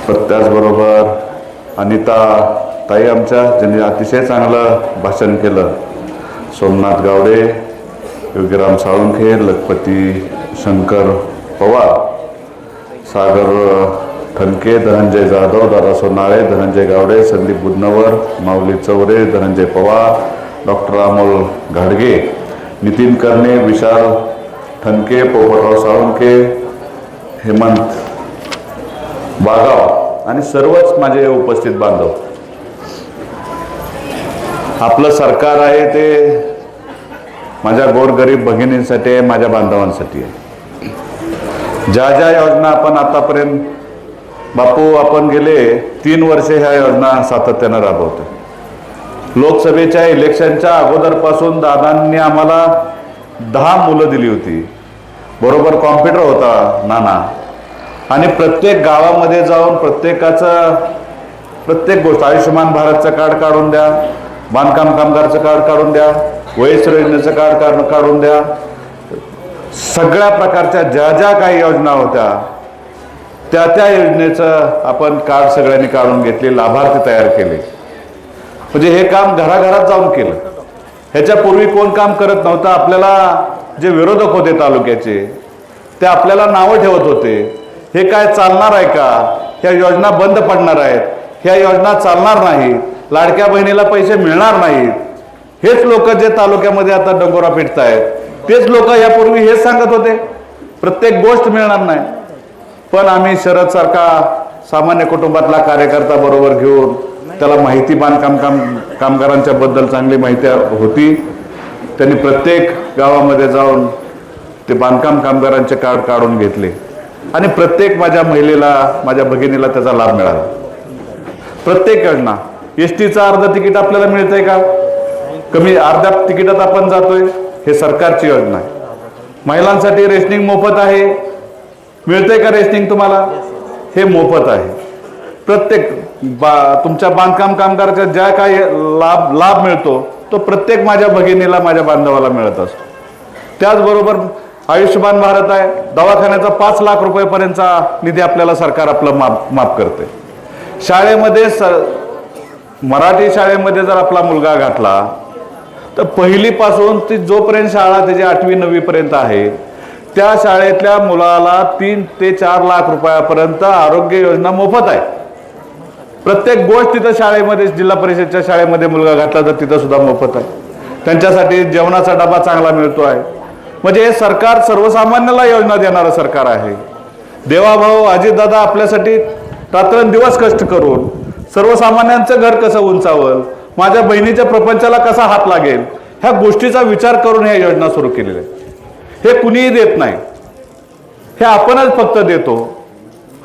[SPEAKER 5] त्याचबरोबर अनिता ताई आमच्या ज्यांनी अतिशय चांगलं भाषण केलं, सोमनाथ गावडे, योगीराम साळुंखे, लखपती शंकर पवार, सागर ठणके, धनंजय जाधव, दादा सोनाळे, धनंजय गावडे, संदीप बुदनवर, माऊली चौरे, धनंजय पवार, डॉक्टर अमोल घाडगे, नितीन कर्णे, विशाल ठणके, पोपटराव साळुंके, हेमंत बागाव आणि सर्वच माझे उपस्थित बांधव. आपलं सरकार आहे ते माझ्या गोरगरीब भगिनींसाठी आहे, माझ्या बांधवांसाठी आहे. ज्या योजना आपण आतापर्यंत बापू आपण गेले 3 वर्षे ह्या योजना सातत्यानं राबवतो. लोकसभेच्या इलेक्शनच्या अगोदरपासून दादांनी आम्हाला 10 मुलं दिली होती, बरोबर कॉम्प्युटर होता नाना, आणि प्रत्येक गावामध्ये जाऊन प्रत्येक गोष्ट, आयुष्यमान भारतचं कार्ड काढून द्या, बांधकाम कामगारचं कार्ड काढून द्या, वयस्कर योजनेचं कार्ड काढून द्या, सगळ्या प्रकारच्या ज्या काही योजना होत्या त्या योजनेचं आपण कार्ड सगळ्यांनी काढून घेतले, लाभार्थी तयार केले. म्हणजे हे काम घराघरात जाऊन केलं. ह्याच्यापूर्वी कोण काम करत नव्हतं. आपल्याला जे विरोधक होते तालुक्याचे ते आपल्याला नावं ठेवत होते, हे काय चालणार आहे का, ह्या योजना बंद पडणार आहेत, ह्या योजना चालणार नाहीत, लाडक्या बहिणीला पैसे मिळणार नाहीत. हेच लोक जे तालुक्यामध्ये आता डंगोरा पिटतायत, तेच लोक यापूर्वी हेच सांगत होते प्रत्येक गोष्ट मिळणार नाही. पण आम्ही शरद सारखा सामान्य कुटुंबातला कार्यकर्ता बरोबर घेऊन त्याला माहिती कामगारांच्या बद्दल चांगली माहिती होती. त्यांनी प्रत्येक गावामध्ये जाऊन ते बांधकाम कामगारांचे कार्ड काढून घेतले आणि प्रत्येक माझ्या महिलेला, माझ्या भगिनीला त्याचा लाभ मिळाला. प्रत्येक योजना, एसटीचं अर्ध तिकीट आपल्याला मिळतंय का, कमी अर्ध्या तिकिटात आपण जातोय, हे सरकारची योजना आहे. महिलांसाठी रेशनिंग मोफत आहे, मिळतंय का रेशनिंग तुम्हाला, हे मोफत आहे. प्रत्येक तुमच्या बांधकाम कामगाराच्या ज्या काही लाभ मिळतो तो प्रत्येक माझ्या भगिनीला, माझ्या बांधवाला मिळत असतो. त्याचबरोबर आयुष्यमान भारत आहे, दवाखान्याचा 5 लाख रुपयेपर्यंतचा निधी आपल्याला सरकार आपलं माफ करते. शाळेमध्ये मराठी शाळेमध्ये जर आपला मुलगा घातला तर पहिलीपासून ती जोपर्यंत शाळा त्याची 8वी 9वी पर्यंत आहे त्या शाळेतल्या मुलाला 3 ते 4 लाख रुपयापर्यंत आरोग्य योजना मोफत आहे. प्रत्येक गोष्ट तिथं शाळेमध्ये, जिल्हा परिषदच्या शाळेमध्ये मुलगा घातला तर तिथं सुद्धा मोफत आहे. त्यांच्यासाठी जेवणाचा डबा चांगला मिळतो आहे. म्हणजे हे सरकार सर्वसामान्याला योजना देणारं सरकार आहे. देवाभाऊ अजितदादा आपल्यासाठी रात्रंदिवस कष्ट करून सर्वसामान्यांचं घर कसं उंचावल, माझ्या बहिणीच्या प्रपंचाला कसा हात लागेल, ह्या गोष्टीचा विचार करून ह्या योजना सुरू केलेल्या आहेत. हे कुणीही देत नाही, हे आपणच फक्त देतो.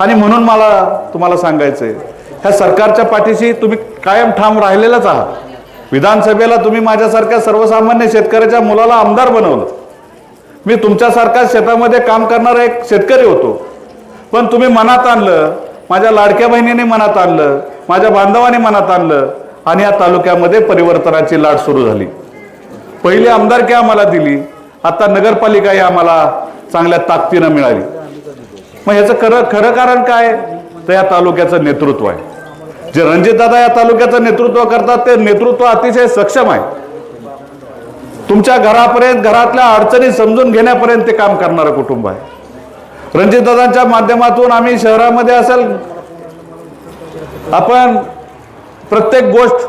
[SPEAKER 5] आणि म्हणून मला तुम्हाला सांगायचंय, ह्या सरकारच्या पाठीशी तुम्ही कायम ठाम राहिलेलाच आहात. विधानसभेला तुम्ही माझ्यासारख्या सर्वसामान्य शेतकऱ्याच्या मुलाला आमदार बनवलं. मी तुमच्यासारखा शेतामध्ये काम करणारा एक शेतकरी होतो, पण तुम्ही मनात आणलं, माझ्या लाडक्या बहिणीने मनात आणलं, माझ्या बांधवाने मनात आणलं आणि या तालुक्यामध्ये परिवर्तनाची लाट सुरू झाली. पहिली आमदारकी आम्हाला दिली, आता नगरपालिकाही आम्हाला चांगल्या ताकदीनं मिळाली. मग ह्याचं खरं कारण काय, तर या तालुक्याचं नेतृत्व आहे. जे रणजितदादा या तालुक्याचं नेतृत्व करतात ते नेतृत्व अतिशय सक्षम आहे. तुमच्या घरापर्यंत, घरातल्या अडचणी समजून घेण्यापर्यंत ते काम करणारं कुटुंब आहे. रणजितदादांच्या माध्यमातून आम्ही शहरामध्ये असेल, आपण प्रत्येक गोष्ट,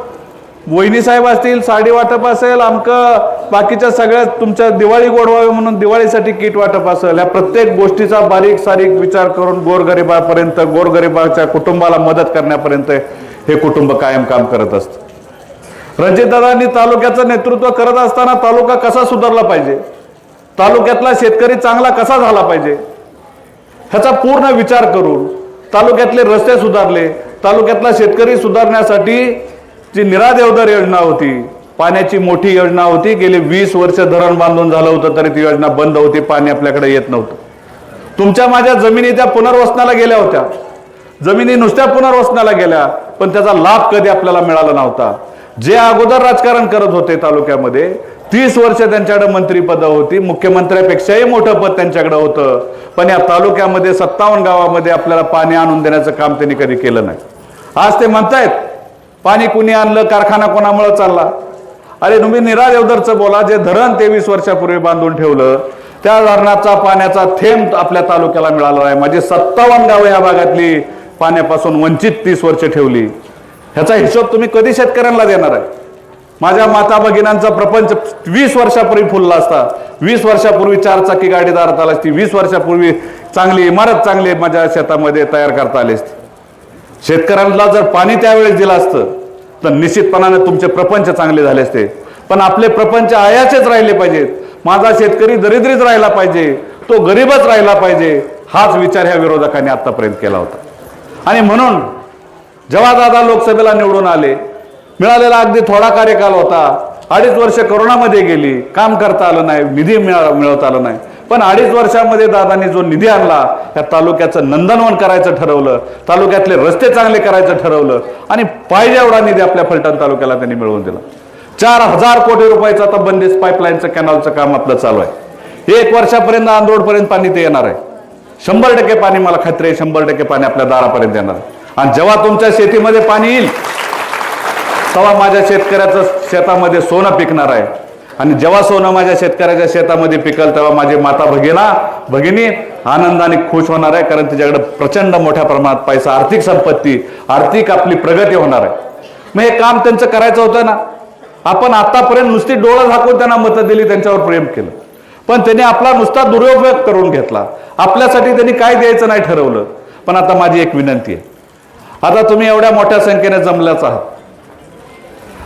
[SPEAKER 5] वहिनी साहेब असतील, साडी वाटप असेल, बाकीच्या सगळ्या तुमच्या दिवाळी गोडवावी म्हणून दिवाळीसाठी किट वाटप असेल, या प्रत्येक गोष्टीचा बारीक सारीक विचार करून गोरगरिबापर्यंत, गोरगरिबाच्या कुटुंबाला मदत करण्यापर्यंत हे कुटुंब कायम काम करत असतं. रणजितदादांनी तालुक्याचं नेतृत्व करत असताना तालुका कसा सुधारला पाहिजे, तालुक्यातला शेतकरी चांगला कसा झाला पाहिजे, ह्याचा पूर्ण विचार करून तालुक्यातले रस्ते सुधारले. तालुक्यातला शेतकरी सुधारण्यासाठी जी निरा देवधर योजना होती, पाण्याची मोठी योजना होती, गेली 20 वर्ष धरण बांधून झालं होतं तरी ती योजना बंद होती, पाणी आपल्याकडे येत नव्हतं. तुमच्या माझ्या जमिनी त्या पुनर्वसनाला गेल्या होत्या, जमिनी नुसत्या पुनर्वसनाला गेल्या, पण त्याचा लाभ कधी आपल्याला मिळाला नव्हता. जे अगोदर राजकारण करत होते तालुक्यामध्ये, 30 वर्ष त्यांच्याकडे मंत्रीपद होती, मुख्यमंत्र्यापेक्षाही मोठं पद त्यांच्याकडे होतं, पण या तालुक्यामध्ये 57 गावामध्ये आपल्याला पाणी आणून देण्याचं काम त्यांनी कधी केलं नाही. आज ते म्हणतायत पाणी कुणी आणलं, कारखाना कोणामुळे चालला. अरे तुम्ही निरा देवधरचं बोला, जे धरण 23 वर्षापूर्वी बांधून ठेवलं त्या धरणाचा पाण्याचा थेंब आपल्या तालुक्याला मिळाला आहे. माझी 57 गावं या भागातली पाण्यापासून वंचित 30 वर्ष ठेवली. ह्याचा हिशोब तुम्ही कधी शेतकऱ्यांना देणार आहे? माझ्या माता भगिनांचा प्रपंच 20 वर्षापूर्वी फुलला असता, 20 वर्षापूर्वी 4 चाकी गाडी दारात आली असती, 20 वर्षापूर्वी चांगली इमारत चांगली माझ्या शेतामध्ये तयार करता आली असती. शेतकऱ्यांना जर पाणी त्यावेळेस दिलं असतं तर निश्चितपणाने तुमचे प्रपंच चांगले झाले असते. पण आपले प्रपंच आयाचेच राहिले पाहिजेत. माझा शेतकरी दरिद्रीच राहिला पाहिजे, तो गरीबच राहिला पाहिजे, हाच विचार ह्या विरोधकांनी आतापर्यंत केला होता. आणि म्हणून जेव्हा दादा लोकसभेला निवडून आले, मिळालेला अगदी थोडा कार्यकाल होता, 2.5 वर्ष कोरोनामध्ये गेली, काम करता आलं नाही, निधी मिळवता आलं नाही. पण 2.5 वर्षामध्ये दादांनी जो निधी आणला, त्या तालुक्याचं नंदनवन करायचं ठरवलं, तालुक्यातले रस्ते चांगले करायचं ठरवलं आणि पाहिजे एवढा निधी आपल्या फलटण तालुक्याला त्यांनी मिळवून दिला. 4,000 कोटी रुपयाचं आता बंदिस्त पाईपलाईनचं कॅनलचं काम आपलं चालू आहे. 1 वर्षापर्यंत आंदोडपर्यंत पाणी ते येणार आहे. 100% पाणी मला खात्री आहे 100% पाणी आपल्या दारापर्यंत येणार. आणि जेव्हा तुमच्या शेतीमध्ये पाणी येईल तेव्हा माझ्या शेतकऱ्याचं शेतामध्ये सोनं पिकणार आहे. आणि जेव्हा सोनं माझ्या शेतकऱ्याच्या शेतामध्ये पिकल तेव्हा माझी माता भगिनी आनंदाने खुश होणार आहे, कारण तिच्याकडे प्रचंड मोठ्या प्रमाणात पैसा, आर्थिक संपत्ती, आर्थिक आपली प्रगती होणार आहे. मग हे काम त्यांचं करायचं होतं ना. आपण आतापर्यंत नुसती डोळं झाकून त्यांना मतं दिली, त्यांच्यावर प्रेम केलं, पण त्यांनी आपला नुसता दुरुपयोग करून घेतला. आपल्यासाठी त्यांनी काय द्यायचं नाही ठरवलं. पण आता माझी एक विनंती आहे, आता तुम्ही एवढ्या मोठ्या संख्येने जमल्याच आहात,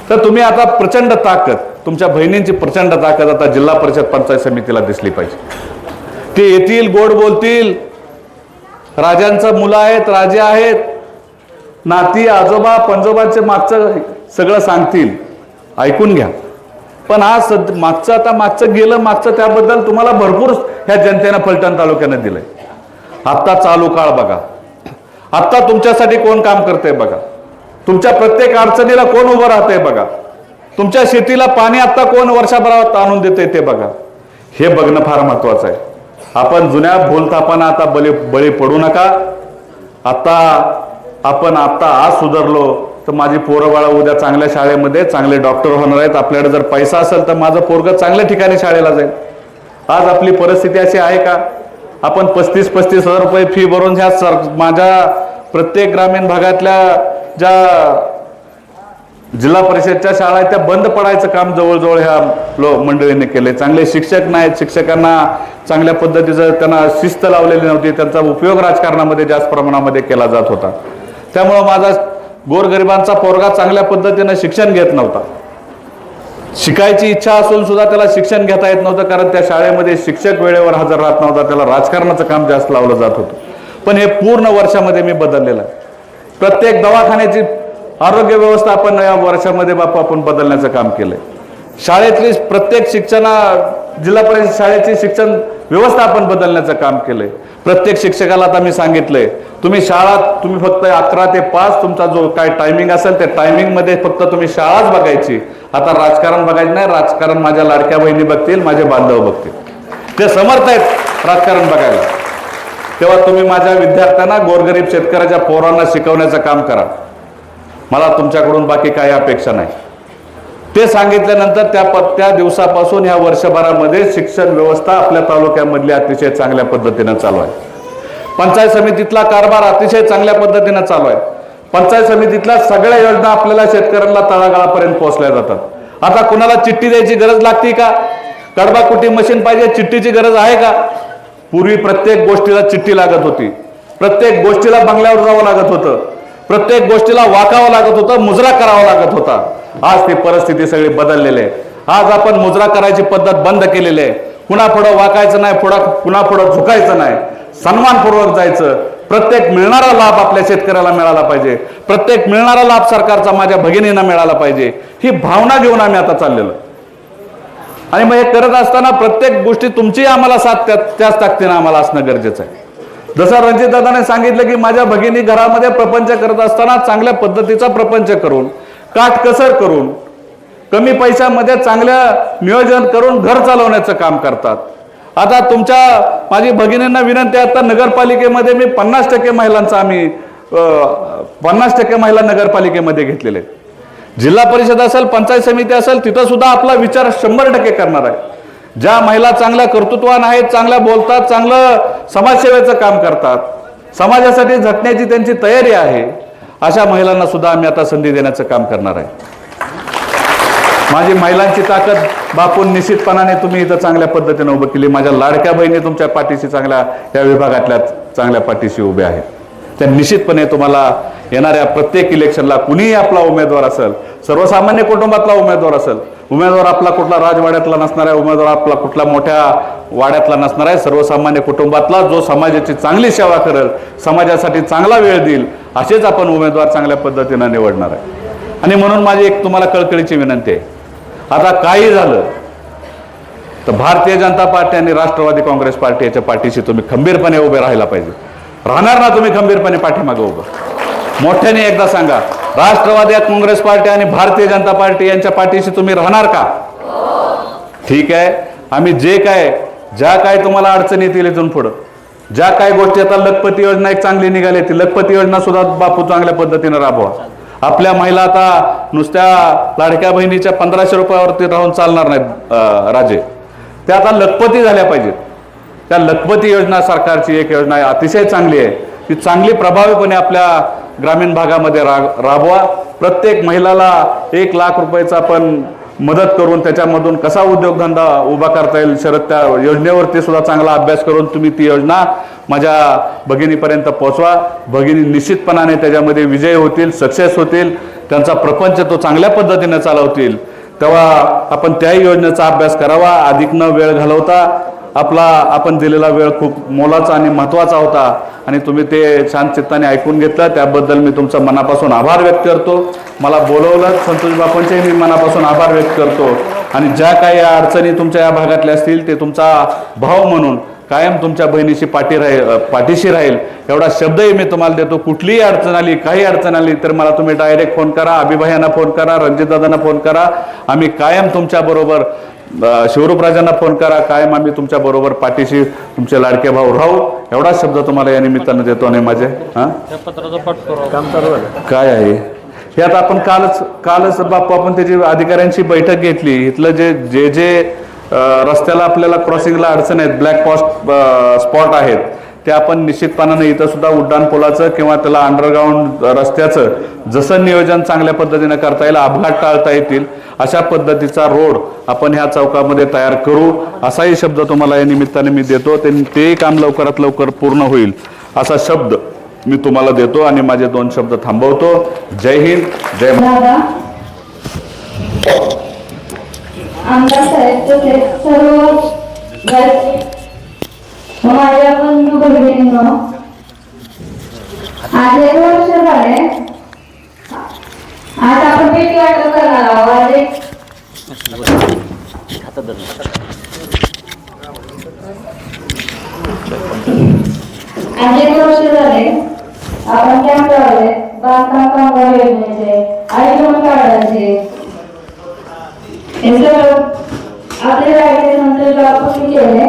[SPEAKER 5] तर तुम्ही आता प्रचंड ताकद, तुमच्या बहिणींची प्रचंड ताकद आता जिल्हा परिषद पंचायत समितीला दिसली पाहिजे. ते येतील, गोड बोलतील, राजांचं मुलं आहेत, राजे आहेत, नाती आजोबा पंजोबांचे मागचं सगळं सांगतील, ऐकून घ्या. पण आज मागचं गेलं, मागचं त्याबद्दल तुम्हाला भरपूर ह्या जनतेनं फलटण तालुक्यानं दिलंय. आत्ता चालू काळ बघा, आत्ता तुमच्यासाठी कोण काम करतंय बघा, तुमच्या प्रत्येक अडचणीला कोण उभं राहतंय बघा, तुमच्या शेतीला पाणी आत्ता कोण वर्षभरात आणून देतंय ते बघा. हे बघणं फार महत्वाचं आहे. आपण जुन्या भूलथापांना आता बळी पडू नका. आपण आज सुधारलो तर माझी पोरं बाळा उद्या चांगल्या शाळेमध्ये चांगले डॉक्टर होणार आहेत. आपल्याकडे जर पैसा असेल तर माझं पोरगं चांगल्या ठिकाणी शाळेला जाईल. आज आपली परिस्थिती अशी आहे का? आपण 35,000 रुपये फी भरून ह्या माझ्या प्रत्येक ग्रामीण भागातल्या ज्या जिल्हा परिषदच्या शाळा आहेत त्या बंद पडायचं काम जवळजवळ ह्या मंडळींनी केले. चांगले शिक्षक नाहीत, शिक्षकांना चांगल्या पद्धतीचं त्यांना शिस्त लावलेली नव्हती, त्यांचा उपयोग राजकारणामध्ये जास्त प्रमाणामध्ये केला जात होता. त्यामुळं माझा गोरगरिबांचा पोरगा चांगल्या पद्धतीनं शिक्षण घेत नव्हता. शिकायची इच्छा असून सुद्धा त्याला शिक्षण घेता येत नव्हतं, कारण त्या शाळेमध्ये शिक्षक वेळेवर हजर राहत नव्हता, त्याला राजकारणाचं काम जास्त लावलं जात होतं. पण हे पूर्ण वर्षामध्ये मी बदललेलं आहे. प्रत्येक दवाखान्याची आरोग्य व्यवस्था आपण या वर्षामध्ये आपण बदलण्याचं काम केलंय. शाळेतली प्रत्येक जिल्हा परिषद शाळेची शिक्षण व्यवस्था आपण बदलण्याचं काम केलंय. प्रत्येक शिक्षकाला आता मी सांगितलंय, तुम्ही फक्त 11 ते 5 तुमचा जो काय टायमिंग असेल त्या टायमिंगमध्ये फक्त तुम्ही शाळाच बघायची. आता राजकारण बघायचं नाही. राजकारण माझ्या लाडक्या बहिणी बघतील, माझे बांधव बघतील, ते समर्थ आहेत राजकारण बघायला. तेव्हा तुम्ही माझ्या विद्यार्थ्यांना, गोरगरीब शेतकऱ्याच्या पोरांना शिकवण्याचं काम करा. मला तुमच्याकडून बाकी काही अपेक्षा नाही. ते सांगितल्यानंतर त्या दिवसापासून ह्या वर्षभरामध्ये शिक्षण व्यवस्था आपल्या तालुक्यामधली अतिशय चांगल्या पद्धतीनं चालू आहे. पंचायत समितीतला कारभार अतिशय चांगल्या पद्धतीनं चालू आहे. पंचायत समितीतल्या सगळ्या योजना आपल्याला शेतकऱ्यांना तळागाळापर्यंत पोहोचल्या जातात. आता कुणाला चिठ्ठी द्यायची गरज लागते का? कडबा कुटी मशीन पाहिजे, चिठ्ठीची गरज आहे का? पूर्वी प्रत्येक गोष्टीला चिठ्ठी लागत होती, प्रत्येक गोष्टीला बंगल्यावर जावं लागत होतं, प्रत्येक गोष्टीला वाकावं लागत होतं, मुजरा करावा लागत होता. आज ती परिस्थिती सगळी बदललेली आहे. आज आपण मुजरा करायची पद्धत बंद केलेली आहे. कुणापुढं वाकायचं नाही, कुणापुढं झुकायचं नाही, सन्मानपूर्वक जायचं. प्रत्येक मिळणारा लाभ आपल्या शेतकऱ्याला मिळाला पाहिजे, प्रत्येक मिळणारा लाभ सरकारचा माझ्या भगिनींना मिळाला पाहिजे, ही भावना घेऊन आम्ही आता चाललेलो. आणि मग हे करत असताना प्रत्येक गोष्टी तुमची आम्हाला साथ त्याच ताकदीनं आम्हाला असणं गरजेचं आहे. जसं रणजितदादाने सांगितलं की माझ्या भगिनी घरामध्ये प्रपंच करत असताना चांगल्या पद्धतीचा प्रपंच करून, काटकसर करून, कमी पैशामध्ये चांगलं नियोजन करून घर चालवण्याचं काम करतात. आता माझी भगिनींना विनंती आहे, आता नगरपालिकेमध्ये मी 50% महिलांचा 50% महिला नगरपालिकेमध्ये घेतलेले. जिल्हा परिषद असेल, पंचायत समिती असेल, तिथं सुद्धा आपला विचार 100% करणार आहे. ज्या महिला चांगल्या कर्तृत्वान आहेत, चांगल्या बोलतात, चांगलं समाजसेवेचं काम करतात, समाजासाठी झटण्याची त्यांची तयारी आहे, अशा महिलांना सुद्धा आम्ही आता संधी देण्याचं काम करणार आहे. माझी महिलांची ताकद बापून निश्चितपणाने तुम्ही इथं चांगल्या पद्धतीने उभं केली. माझ्या लाडक्या बहिणी तुमच्या पाठीशी चांगल्या या विभागातल्या चांगल्या पाठीशी उभ्या आहेत. त्या निश्चितपणे तुम्हाला येणाऱ्या प्रत्येक इलेक्शनला कुणीही आपला उमेदवार असेल, सर्वसामान्य कुटुंबातला उमेदवार असेल, उमेदवार आपला कुठला राजवाड्यातला नसणार आहे, उमेदवार आपला कुठला मोठ्या वाड्यातला नसणार आहे, सर्वसामान्य कुटुंबातला जो समाजाची चांगली सेवा करेल, समाजासाठी चांगला वेळ देईल, असेच आपण उमेदवार चांगल्या पद्धतीनं निवडणार आहे. आणि म्हणून माझी एक तुम्हाला कळकळीची विनंती आहे, आता काही झालं तर भारतीय जनता पार्टी आणि राष्ट्रवादी काँग्रेस पार्टी याच्या पाठीशी तुम्ही खंबीरपणे उभे राहायला पाहिजे. राहणार ना तुम्ही खंबीरपणे पाठीमागे उभं? मोठ्याने एकदा सांगा, राष्ट्रवादी काँग्रेस पार्टी आणि भारतीय जनता पार्टी यांच्या पाठीशी तुम्ही राहणार का? ठीक आहे, आम्ही ज्या काय तुम्हाला अडचणी येतील इथून पुढं, ज्या काही गोष्टी आता लखपती योजना एक चांगली निघाली, ती लखपती योजना सुद्धा बापू चांगल्या पद्धतीने राबवा. आपल्या महिला आता नुसत्या लाडक्या बहिणीच्या 1500 रुपयावरती राहून चालणार नाहीत राजे, त्या आता लखपती झाल्या पाहिजेत. त्या लखपती योजना सरकारची एक योजना आहे, अतिशय चांगली आहे. ती चांगली प्रभावीपणे आपल्या ग्रामीण भागामध्ये राबवा. प्रत्येक महिलाला 1 लाख रुपयाचा आपण मदत करून त्याच्यामधून कसा उद्योगधंदा उभा करता येईल, शरद त्या योजनेवरती सुद्धा चांगला अभ्यास करून तुम्ही ती योजना माझ्या भगिनीपर्यंत पोहोचवा. भगिनी निश्चितपणाने त्याच्यामध्ये विजयी होतील, सक्सेस होतील, त्यांचा प्रपंच तो चांगल्या पद्धतीने चालवतील. तेव्हा आपण त्याही योजनेचा अभ्यास करावा. अधिक न वेळ घालवता आपण दिलेला वेळ खूप मोलाचा आणि महत्त्वाचा होता आणि तुम्ही ते शांत चित्ताने ऐकून घेतलं, त्याबद्दल मी तुमचा मनापासून आभार व्यक्त करतो. मला बोलवलं संतोष बापूंचे मी मनापासून आभार व्यक्त करतो. आणि ज्या काही अडचणी तुमच्या या भागातल्या असतील ते तुमचा भाऊ म्हणून कायम तुमच्या बहिणीशी पाठीशी राहील एवढा शब्दही मी तुम्हाला देतो. कुठलीही अडचण आली, काही अडचण आली तर मला तुम्ही डायरेक्ट फोन करा, अभिभायांना फोन करा, रणजितदादांना फोन करा. आम्ही कायम तुमच्याबरोबर, शिवरूपराजांना फोन करा, कायम आम्ही तुमच्या बरोबर पाठीशी तुमचे लाडके भाऊ राहू एवढा शब्द तुम्हाला या निमित्तानं देतो. आणि माझे काय आहे हे आता आपण कालच बापू आपण त्याची अधिकाऱ्यांची बैठक घेतली. इथलं जे रस्त्याला आपल्याला क्रॉसिंगला अडचण आहेत, ब्लॅक स्पॉट आहेत, ते आपण निश्चितपणाने इथं सुद्धा उड्डाण पुलाचं किंवा त्याला अंडरग्राऊंड रस्त्याचं जसं नियोजन चांगल्या पद्धतीने करता येईल, अपघात टाळता येतील अशा पद्धतीचा रोड आपण ह्या चौकामध्ये तयार करू असाही शब्द तुम्हाला या निमित्ताने मी देतो. ते काम लवकरात लवकर पूर्ण होईल असा शब्द मी तुम्हाला देतो आणि माझे 2 शब्द थांबवतो. जय हिंद, जय महाराष्ट्र.
[SPEAKER 6] आमदार साहेब सर्व माझ्या बंधू भगिनींनो, आज 1 वर्ष झाले. आज आपण पेटी वाटप करणार आहोत. आज 1 वर्ष झाले आपण कॅम्प लावले, बांधकाम कामगार योजनेचे, आयुष्यमान कार्डाचे. हे सगळं आपल्या राहायचे संतोष बापूंनी केले.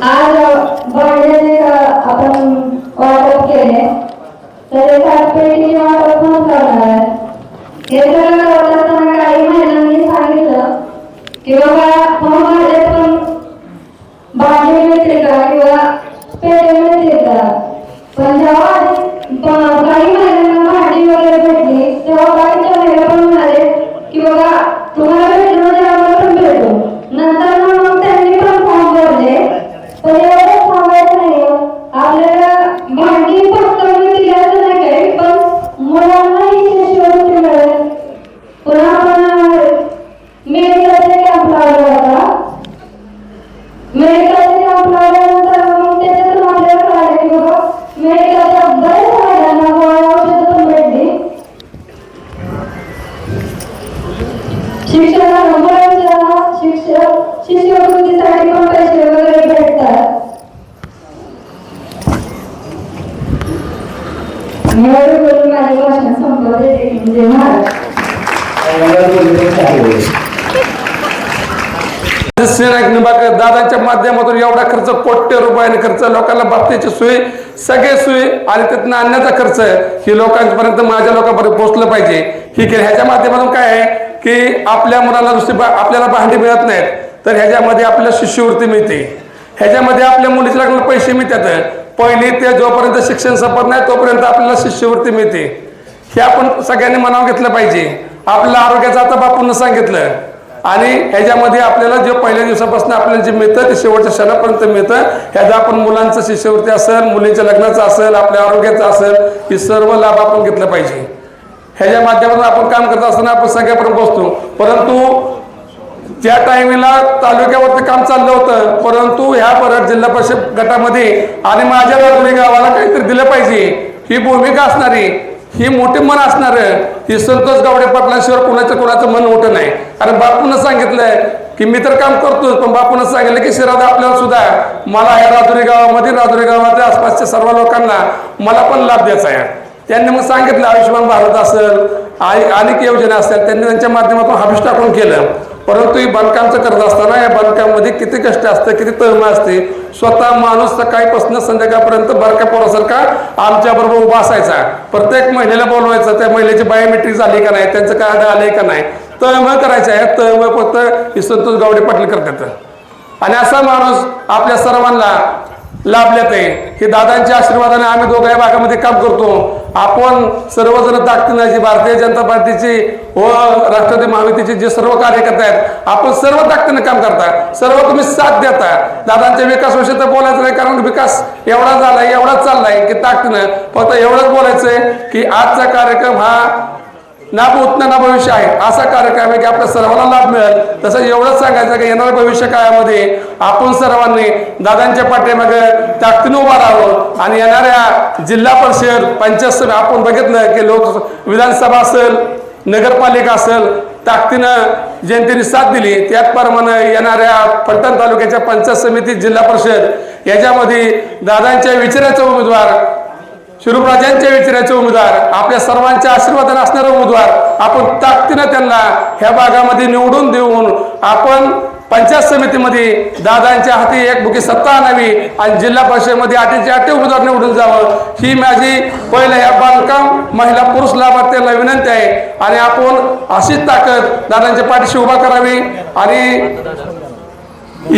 [SPEAKER 6] आज भांड्याचे आपण वाटप केले तर पेटी वाटप पण करणार आहे. हे सगळं करत असताना काही महिलांनी सांगितलं की बाबा भांडे पण भांडे मिळते का किंवा पेटे मिळते का. पण जेव्हा काही महिलांना भांडी वगैरे भेटली तेव्हा बाकीच्या महिला पण म्हणाले की बाबा तुम्हाला भेटलं म्हणजे आम्हाला पण भेटू. नंतर मग त्यांनी पण फॉर्म भरले. पण एवढंच सांगायचं नाही, आपल्याला भांडी फक्त दिल्याचं नाही काही, पण मुलांनाही शिष्यवृत्ती मिळेल. पुन्हा आपण मेडिकलचे कॅम्प लावला होता. मेडिकलचे कॅम्प लावल्यानंतर मग त्याच्यातून आपल्याला कळालं की बाबा मेडिकलच्या बरेच महिलांना औषधं पण भेटली. शिष्यवृत्तीसाठी पण पैसे वगैरे भेटतात. एवढं बोलून माझे भाषण संपवते. जय महाराष्ट्र.
[SPEAKER 7] दादांच्या माध्यमातून एवढा खर्च, कोट्य रुपयाने खर्च, लोकांना बाबतीची सोय, सगळे सोय आणि त्यातनं आणण्याचा खर्च ही लोकांपर्यंत, माझ्या लोकांपर्यंत पोहोचलं पाहिजे. ही केली. ह्याच्या माध्यमातून काय आहे की आपल्या मुलांना आपल्याला भांडी मिळत नाहीत तर ह्याच्यामध्ये आपल्याला शिष्यवृत्ती मिळते. ह्याच्यामध्ये आपल्या मुलीच्या लग्नाला पैसे मिळतात. पहिली ते जोपर्यंत शिक्षण संपत नाही तोपर्यंत आपल्याला शिष्यवृत्ती मिळते. हे आपण सगळ्यांनी मनावर घेतलं पाहिजे. आपल्या आरोग्याचं आता बापूंना सांगितलं आणि ह्याच्यामध्ये आपल्याला जे पहिल्या दिवसापासून आपल्याला जे मिळतं ते शेवटच्या क्षणापर्यंत मिळतं. ह्याचा आपण मुलांचं शिष्यवृत्ती असेल, मुलींच्या लग्नाचं असेल, आपल्या आरोग्याचं असेल, ही सर्व लाभ आपण घेतलं पाहिजे. ह्याच्या माध्यमातून आपण काम करत असताना आपण सगळ्यापर्यंत पोहोचतो. परंतु त्या टायमिंगला तालुक्यावरती काम चाललं होतं, परंतु ह्या परत जिल्हा परिषद गटामध्ये आणि माझ्या राजुरी गावाला काहीतरी दिलं पाहिजे ही भूमिका असणारी, ही मोठे मन असणारं, ही संतोष गावडे पाटलांशिवाय कोणाचं मन मोठं नाही. कारण बापूंना सांगितलंय की मी तर काम करतोच, पण बापूंना सांगितलं की शिरादा आपल्याला सुद्धा मला या राजुरी गावामध्ये, राजुरी गावाच्या आसपासच्या सर्व लोकांना मला पण लाभ द्यायचा आहे. त्यांनी मग सांगितलं आयुष्यमान भारत असेल अनेक योजना असतील, त्यांनी त्यांच्या माध्यमातून हाफीस टाकून केलं. परंतु ही बांधकामचं करत असताना या बांधकामामध्ये किती कष्ट असतं, किती तळमळ असते. स्वतः माणूस सकाळीपासून संध्याकाळपर्यंत बारक्या पोरासारखा आमच्याबरोबर उभा असायचा. प्रत्येक महिलेला बोलवायचं, त्या महिलेची बायोमेट्रिक झाली का नाही, त्यांचं कार्ड आलंय का नाही, तळमळ करायचं आहे. तळमळ फक्त ही संतोष गावडे पाटील करतात. आणि असा माणूस आपल्या सर्वांना लाभल्यात आहे. हे दादांच्या आशीर्वादाने आम्ही दोघं या भागामध्ये काम करतो. आपण सर्वजण ताकदीने जी भारतीय जनता पार्टीची व राष्ट्रवादी महायुतीचे जे सर्व कार्यकर्ते आहेत, आपण सर्व ताकदीने काम करता, सर्व तुम्ही साथ देता. दादांच्या विकासाविषयी तर बोलायचं नाही, कारण विकास एवढा झालाय, एवढा चाललाय की ताकदीनं फक्त एवढंच बोलायचंय की आजचा कार्यक्रम हा ना भूत ना भविष्य आहे, असा कार्यक्रम आहे की आपल्या सर्वांना लाभ मिळेल. तसं एवढंच सांगायचं की येणाऱ्या भविष्य काळामध्ये आपण सर्वांनी दादांच्या पाठीमागे ताकदीने उभा राहावं. आणि येणाऱ्या जिल्हा परिषद पंचायत सभा आपण बघितलं की विधानसभा असेल, नगरपालिका असेल, ताकदीनं जनतेने साथ दिली. त्याचप्रमाणे येणाऱ्या फलटण तालुक्याच्या पंचायत समिती, जिल्हा परिषद याच्यामध्ये दादांच्या विचाराचे उमेदवार, शिरूराजांच्या विचाराचे उमेदवार, आपल्या सर्वांच्या आशीर्वादाने असणारे उमेदवार आपण ताकदीनं त्यांना ह्या भागामध्ये निवडून देऊन आपण पंचायत समितीमध्ये दादांच्या हाती एक बुकी सत्ता आणावी आणि जिल्हा परिषदेमध्ये 8चे 8 उमेदवार निवडून जावं, ही माझी पहिल्या या बांधकाम महिला पुरुष लाभार्थ्यांना विनंती आहे. आणि आपण अशीच ताकद दादांच्या पाठीशी उभा करावी आणि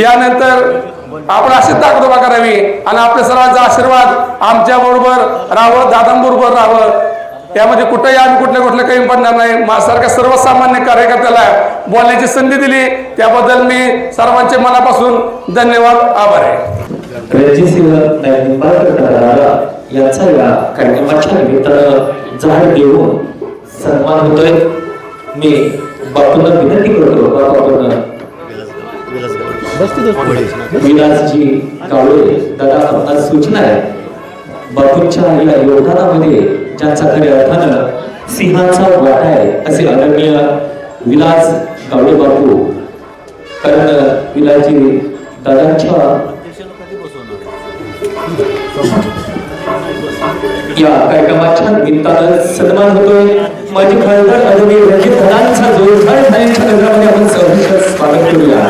[SPEAKER 7] यानंतर आपण अशीच ताकद उभा करावी आणि आपल्या सर्वांचा आशीर्वाद आमच्या बरोबर राहावं, दादांबरोबर राहावं. त्यामध्ये कुठेही आम्ही कुठल्या काही पडणार नाही. माझ्यासारख्या सर्वसामान्य कार्यकर्त्याला बोलण्याची संधी दिली त्याबद्दल मी सर्वांचे मनापासून धन्यवाद, आभार आहे.
[SPEAKER 1] रणजितसिंह नाईक निंबाळकर यांचा या कार्यक्रमाच्या निमित्तानं जाहीर देऊन सन्मान होतोय. मी बापूंना विनंती करतो, बापूंना विलासजी गावडे दादा, आपणास सूचना आहे बापूंच्या या योगदानामध्ये ज्यांचा खऱ्या अर्थानं सिंहाचा वाटा आहे असे आदरणीय विलास गावडे बापू. कारण विलासजी दादांच्या या कार्यक्रमाच्या निमित्तानं सन्मान होतोय. माझे खासदार आदरणीय रणजित दादांचा जोरदार टाळ्यांच्या गजरामध्ये आपण सहर्ष स्वागत करूया.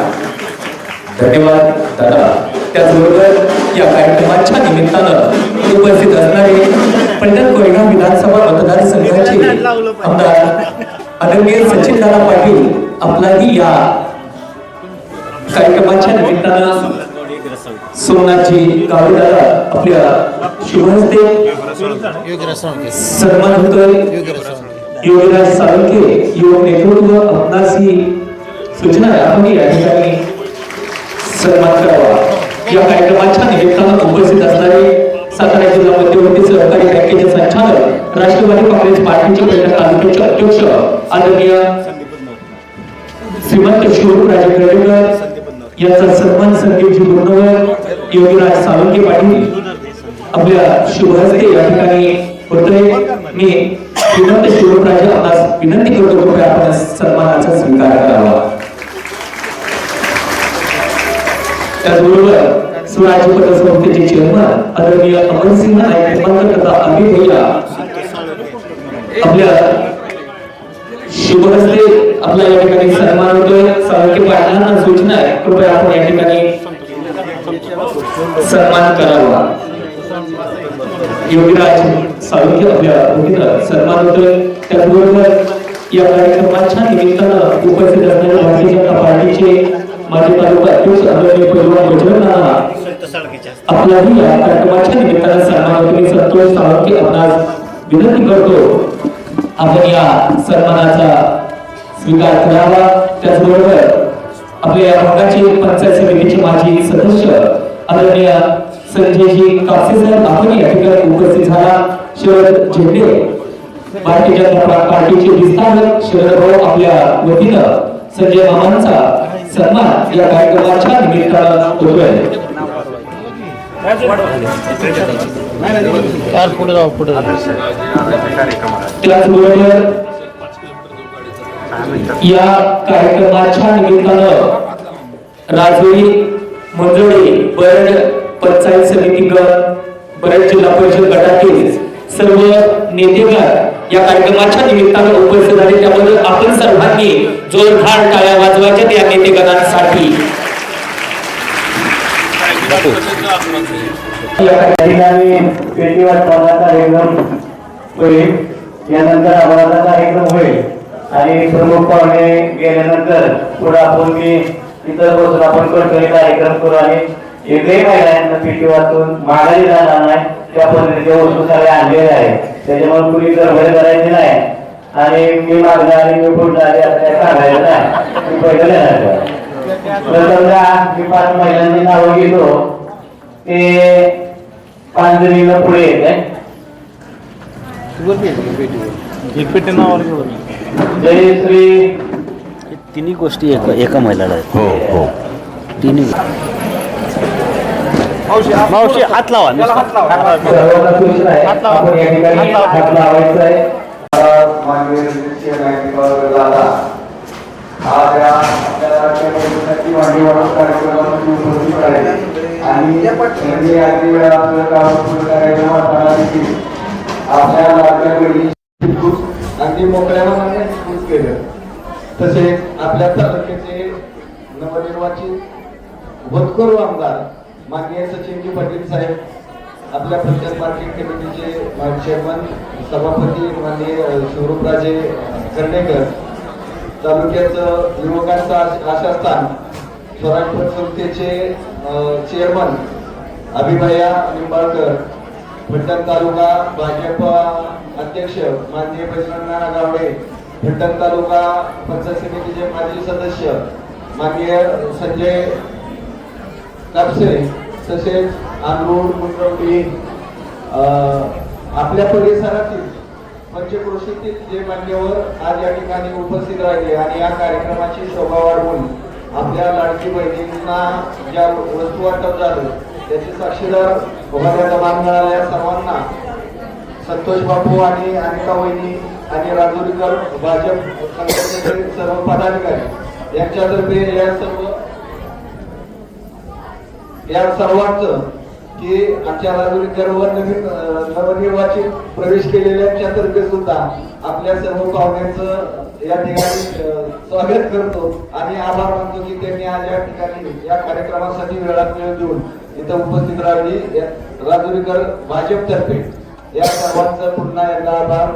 [SPEAKER 1] धन्यवाद दादा. त्याचबरोबर या कार्यक्रमाच्या निमित्तानं उपस्थित असणारे फलटण कोरेगाव विधानसभा मतदारसंघाचे आमदार आदरणीय सचिन दादा पाटील आपलाही या कार्यक्रमाच्या निमित्तानं सोमनाथजी गावडे दादा आपल्या शुभ हस्ते सन्मान होतोय. योगीराज साळुंखे युवक नेतृत्व आपणास ही सूचना आहे, आपण या ठिकाणी सन्मान करावा. या कार्यक्रमाच्या निमित्तानं उपस्थित असणारे सातारा जिल्हा मध्यवर्ती सहकारी बँकेचे संचालक, राष्ट्रवादी काँग्रेस पार्टीचे फलटण तालुक्याचे अध्यक्ष आदरणीय श्रीमंत शिवराज कर्डेकर यांचा सन्मान संदीपजी गुणवत योगीराज साळुंखे पाटील आपल्या शुभ हस्ते या ठिकाणी होतोय. मी श्रीमंत शिवराज आपणास विनंती करतो कृपया आपण सन्मानाचा स्वीकार करावा. त्याचबरोबर स्वराज्य पतसंस्थेचे चेअरमन आदरणीय अमरसिंह नाईक निंबाळकर तथा अमित भैया आपल्या शुभ हस्ते आपल्या या ठिकाणी सन्मान होतोय. साळुंखे पाटलांना सूचना आहे, कृपया आपण या ठिकाणी सन्मान करावा. योगीराज साळुंखे आपल्या वतीनं सन्मान होतोय. त्याचबरोबर या कार्यक्रमाच्या निमित्तानं उपस्थित असणारे भारतीय जनता पार्टीचे माजी तालुका अध्यक्ष आदरणीय पैलवान बजरंग नाना आपल्याही या कार्यक्रमाच्या निमित्तानं सन्मान होतो. मी संतोष साळुंखे आपणास विनंती करतो आपण या सन्मानाचा स्वीकार करावा. त्याचबरोबर आपल्या या भागाचे पंचायत समितीचे माजी सदस्य आदरणीय संजयजी कापसे साहेब आपण या ठिकाणी उपस्थित झाला. शरद झेंडे भारतीय जनता पार्टीचे विस्तारक शरद भाऊ आपल्या वतीनं संजय मामांचा सन्मान या कार्यक्रमाच्या निमित्तानं होतोय. त्याचबरोबर या कार्यक्रमाच्या निमित्तानं राजवडी मंजोळी बरड पंचायत समिती गट, बरड जिल्हा परिषद गटातील सर्व नेतेगण या कार्यक्रमाच्या निमित्तानं उपस्थित झाले, त्याबद्दल आपण सर्वांनी जोरदार टाळ्या वाजवायच्या त्या नेतेगणांसाठी.
[SPEAKER 2] या ठिकाणी पेटी वाटपाचा कार्यक्रम होईल, यानंतर आभाराचा कार्यक्रम होईल आणि प्रमुख पाहुणे गेल्यानंतर पुढे आपण मी इतर बसून आपण कडकडे कार्यक्रम करू आणि एकही महिलांना पेटी वाचून माघारी जाणार नाही त्या पद्धतीच्या वस्तू सगळ्या आणलेल्या आहेत. त्याच्यामुळे कुणी गडबड करायची नाही आणि मी मागणं आणि मी पुढे आले असं काय सांगायचं नाही. मी पहिलं येणार प्रथमतः मी 5 महिलांची नावं घेतो. ते 5 जणीला पुढे येत आहे. जयश्री
[SPEAKER 4] तिन्ही गोष्टी एका महिलाला आहेत.
[SPEAKER 5] हो हो
[SPEAKER 4] तिन्ही मावशी हात लावा
[SPEAKER 2] सर्वांना सूचना आहे आपण या ठिकाणी हात लावायचा आहे.
[SPEAKER 8] अगदी मोकळ्या मनाने स्वीकार केलं. तसेच आपल्या तालुक्याचे नवनिर्वाचित भूतपूर्व आमदार माननीय सचिनजी पाटील साहेब, आपल्या पंचायत मार्केट कमिटीचे चेअरमन सभापती माननीय शिवरूपराजे कर्णेकर, तालुक्याचं युवकांचं आशास्थान स्वराज्य संस्थेचे चेअरमन अभिभया निंबाळकर, फलटण तालुका भाजप अध्यक्ष माननीय बजरंगनाना गावडे, फलटण तालुका पंचायत समितीचे माजी सदस्य माननीय संजय कापसे, तसेच आंधूर मुंडवडी आपल्या परिसरातील पंचक्रोशीतील जे मान्यवर आज या ठिकाणी उपस्थित राहिले आणि या कार्यक्रमाची शोभा वाढवून आपल्या लाडकी बहिणींना ज्या वस्तू वाटप झालं त्याचे साक्षीदार होण्याचा मान मिळाल्या सर्वांना संतोष बापू आणि अनिता वहिनी आणि राजुरीकर भाजप संघटनेचे सर्व पदाधिकारी यांच्यातर्फे या सर्वांचं की आमच्या राजुरीकरवर नवनिर्वाचित प्रवेश केलेल्यांच्या सुद्धा आपल्या सर्व पाहुण्यांचं या ठिकाणी स्वागत करतो आणि आभार मानतो की त्यांनी आज या ठिकाणी या कार्यक्रमासाठी वेळात वेळ देऊन इथं उपस्थित राहिली. राजुरीकर भाजपतर्फे या सर्वांचं पुन्हा एकदा आभार.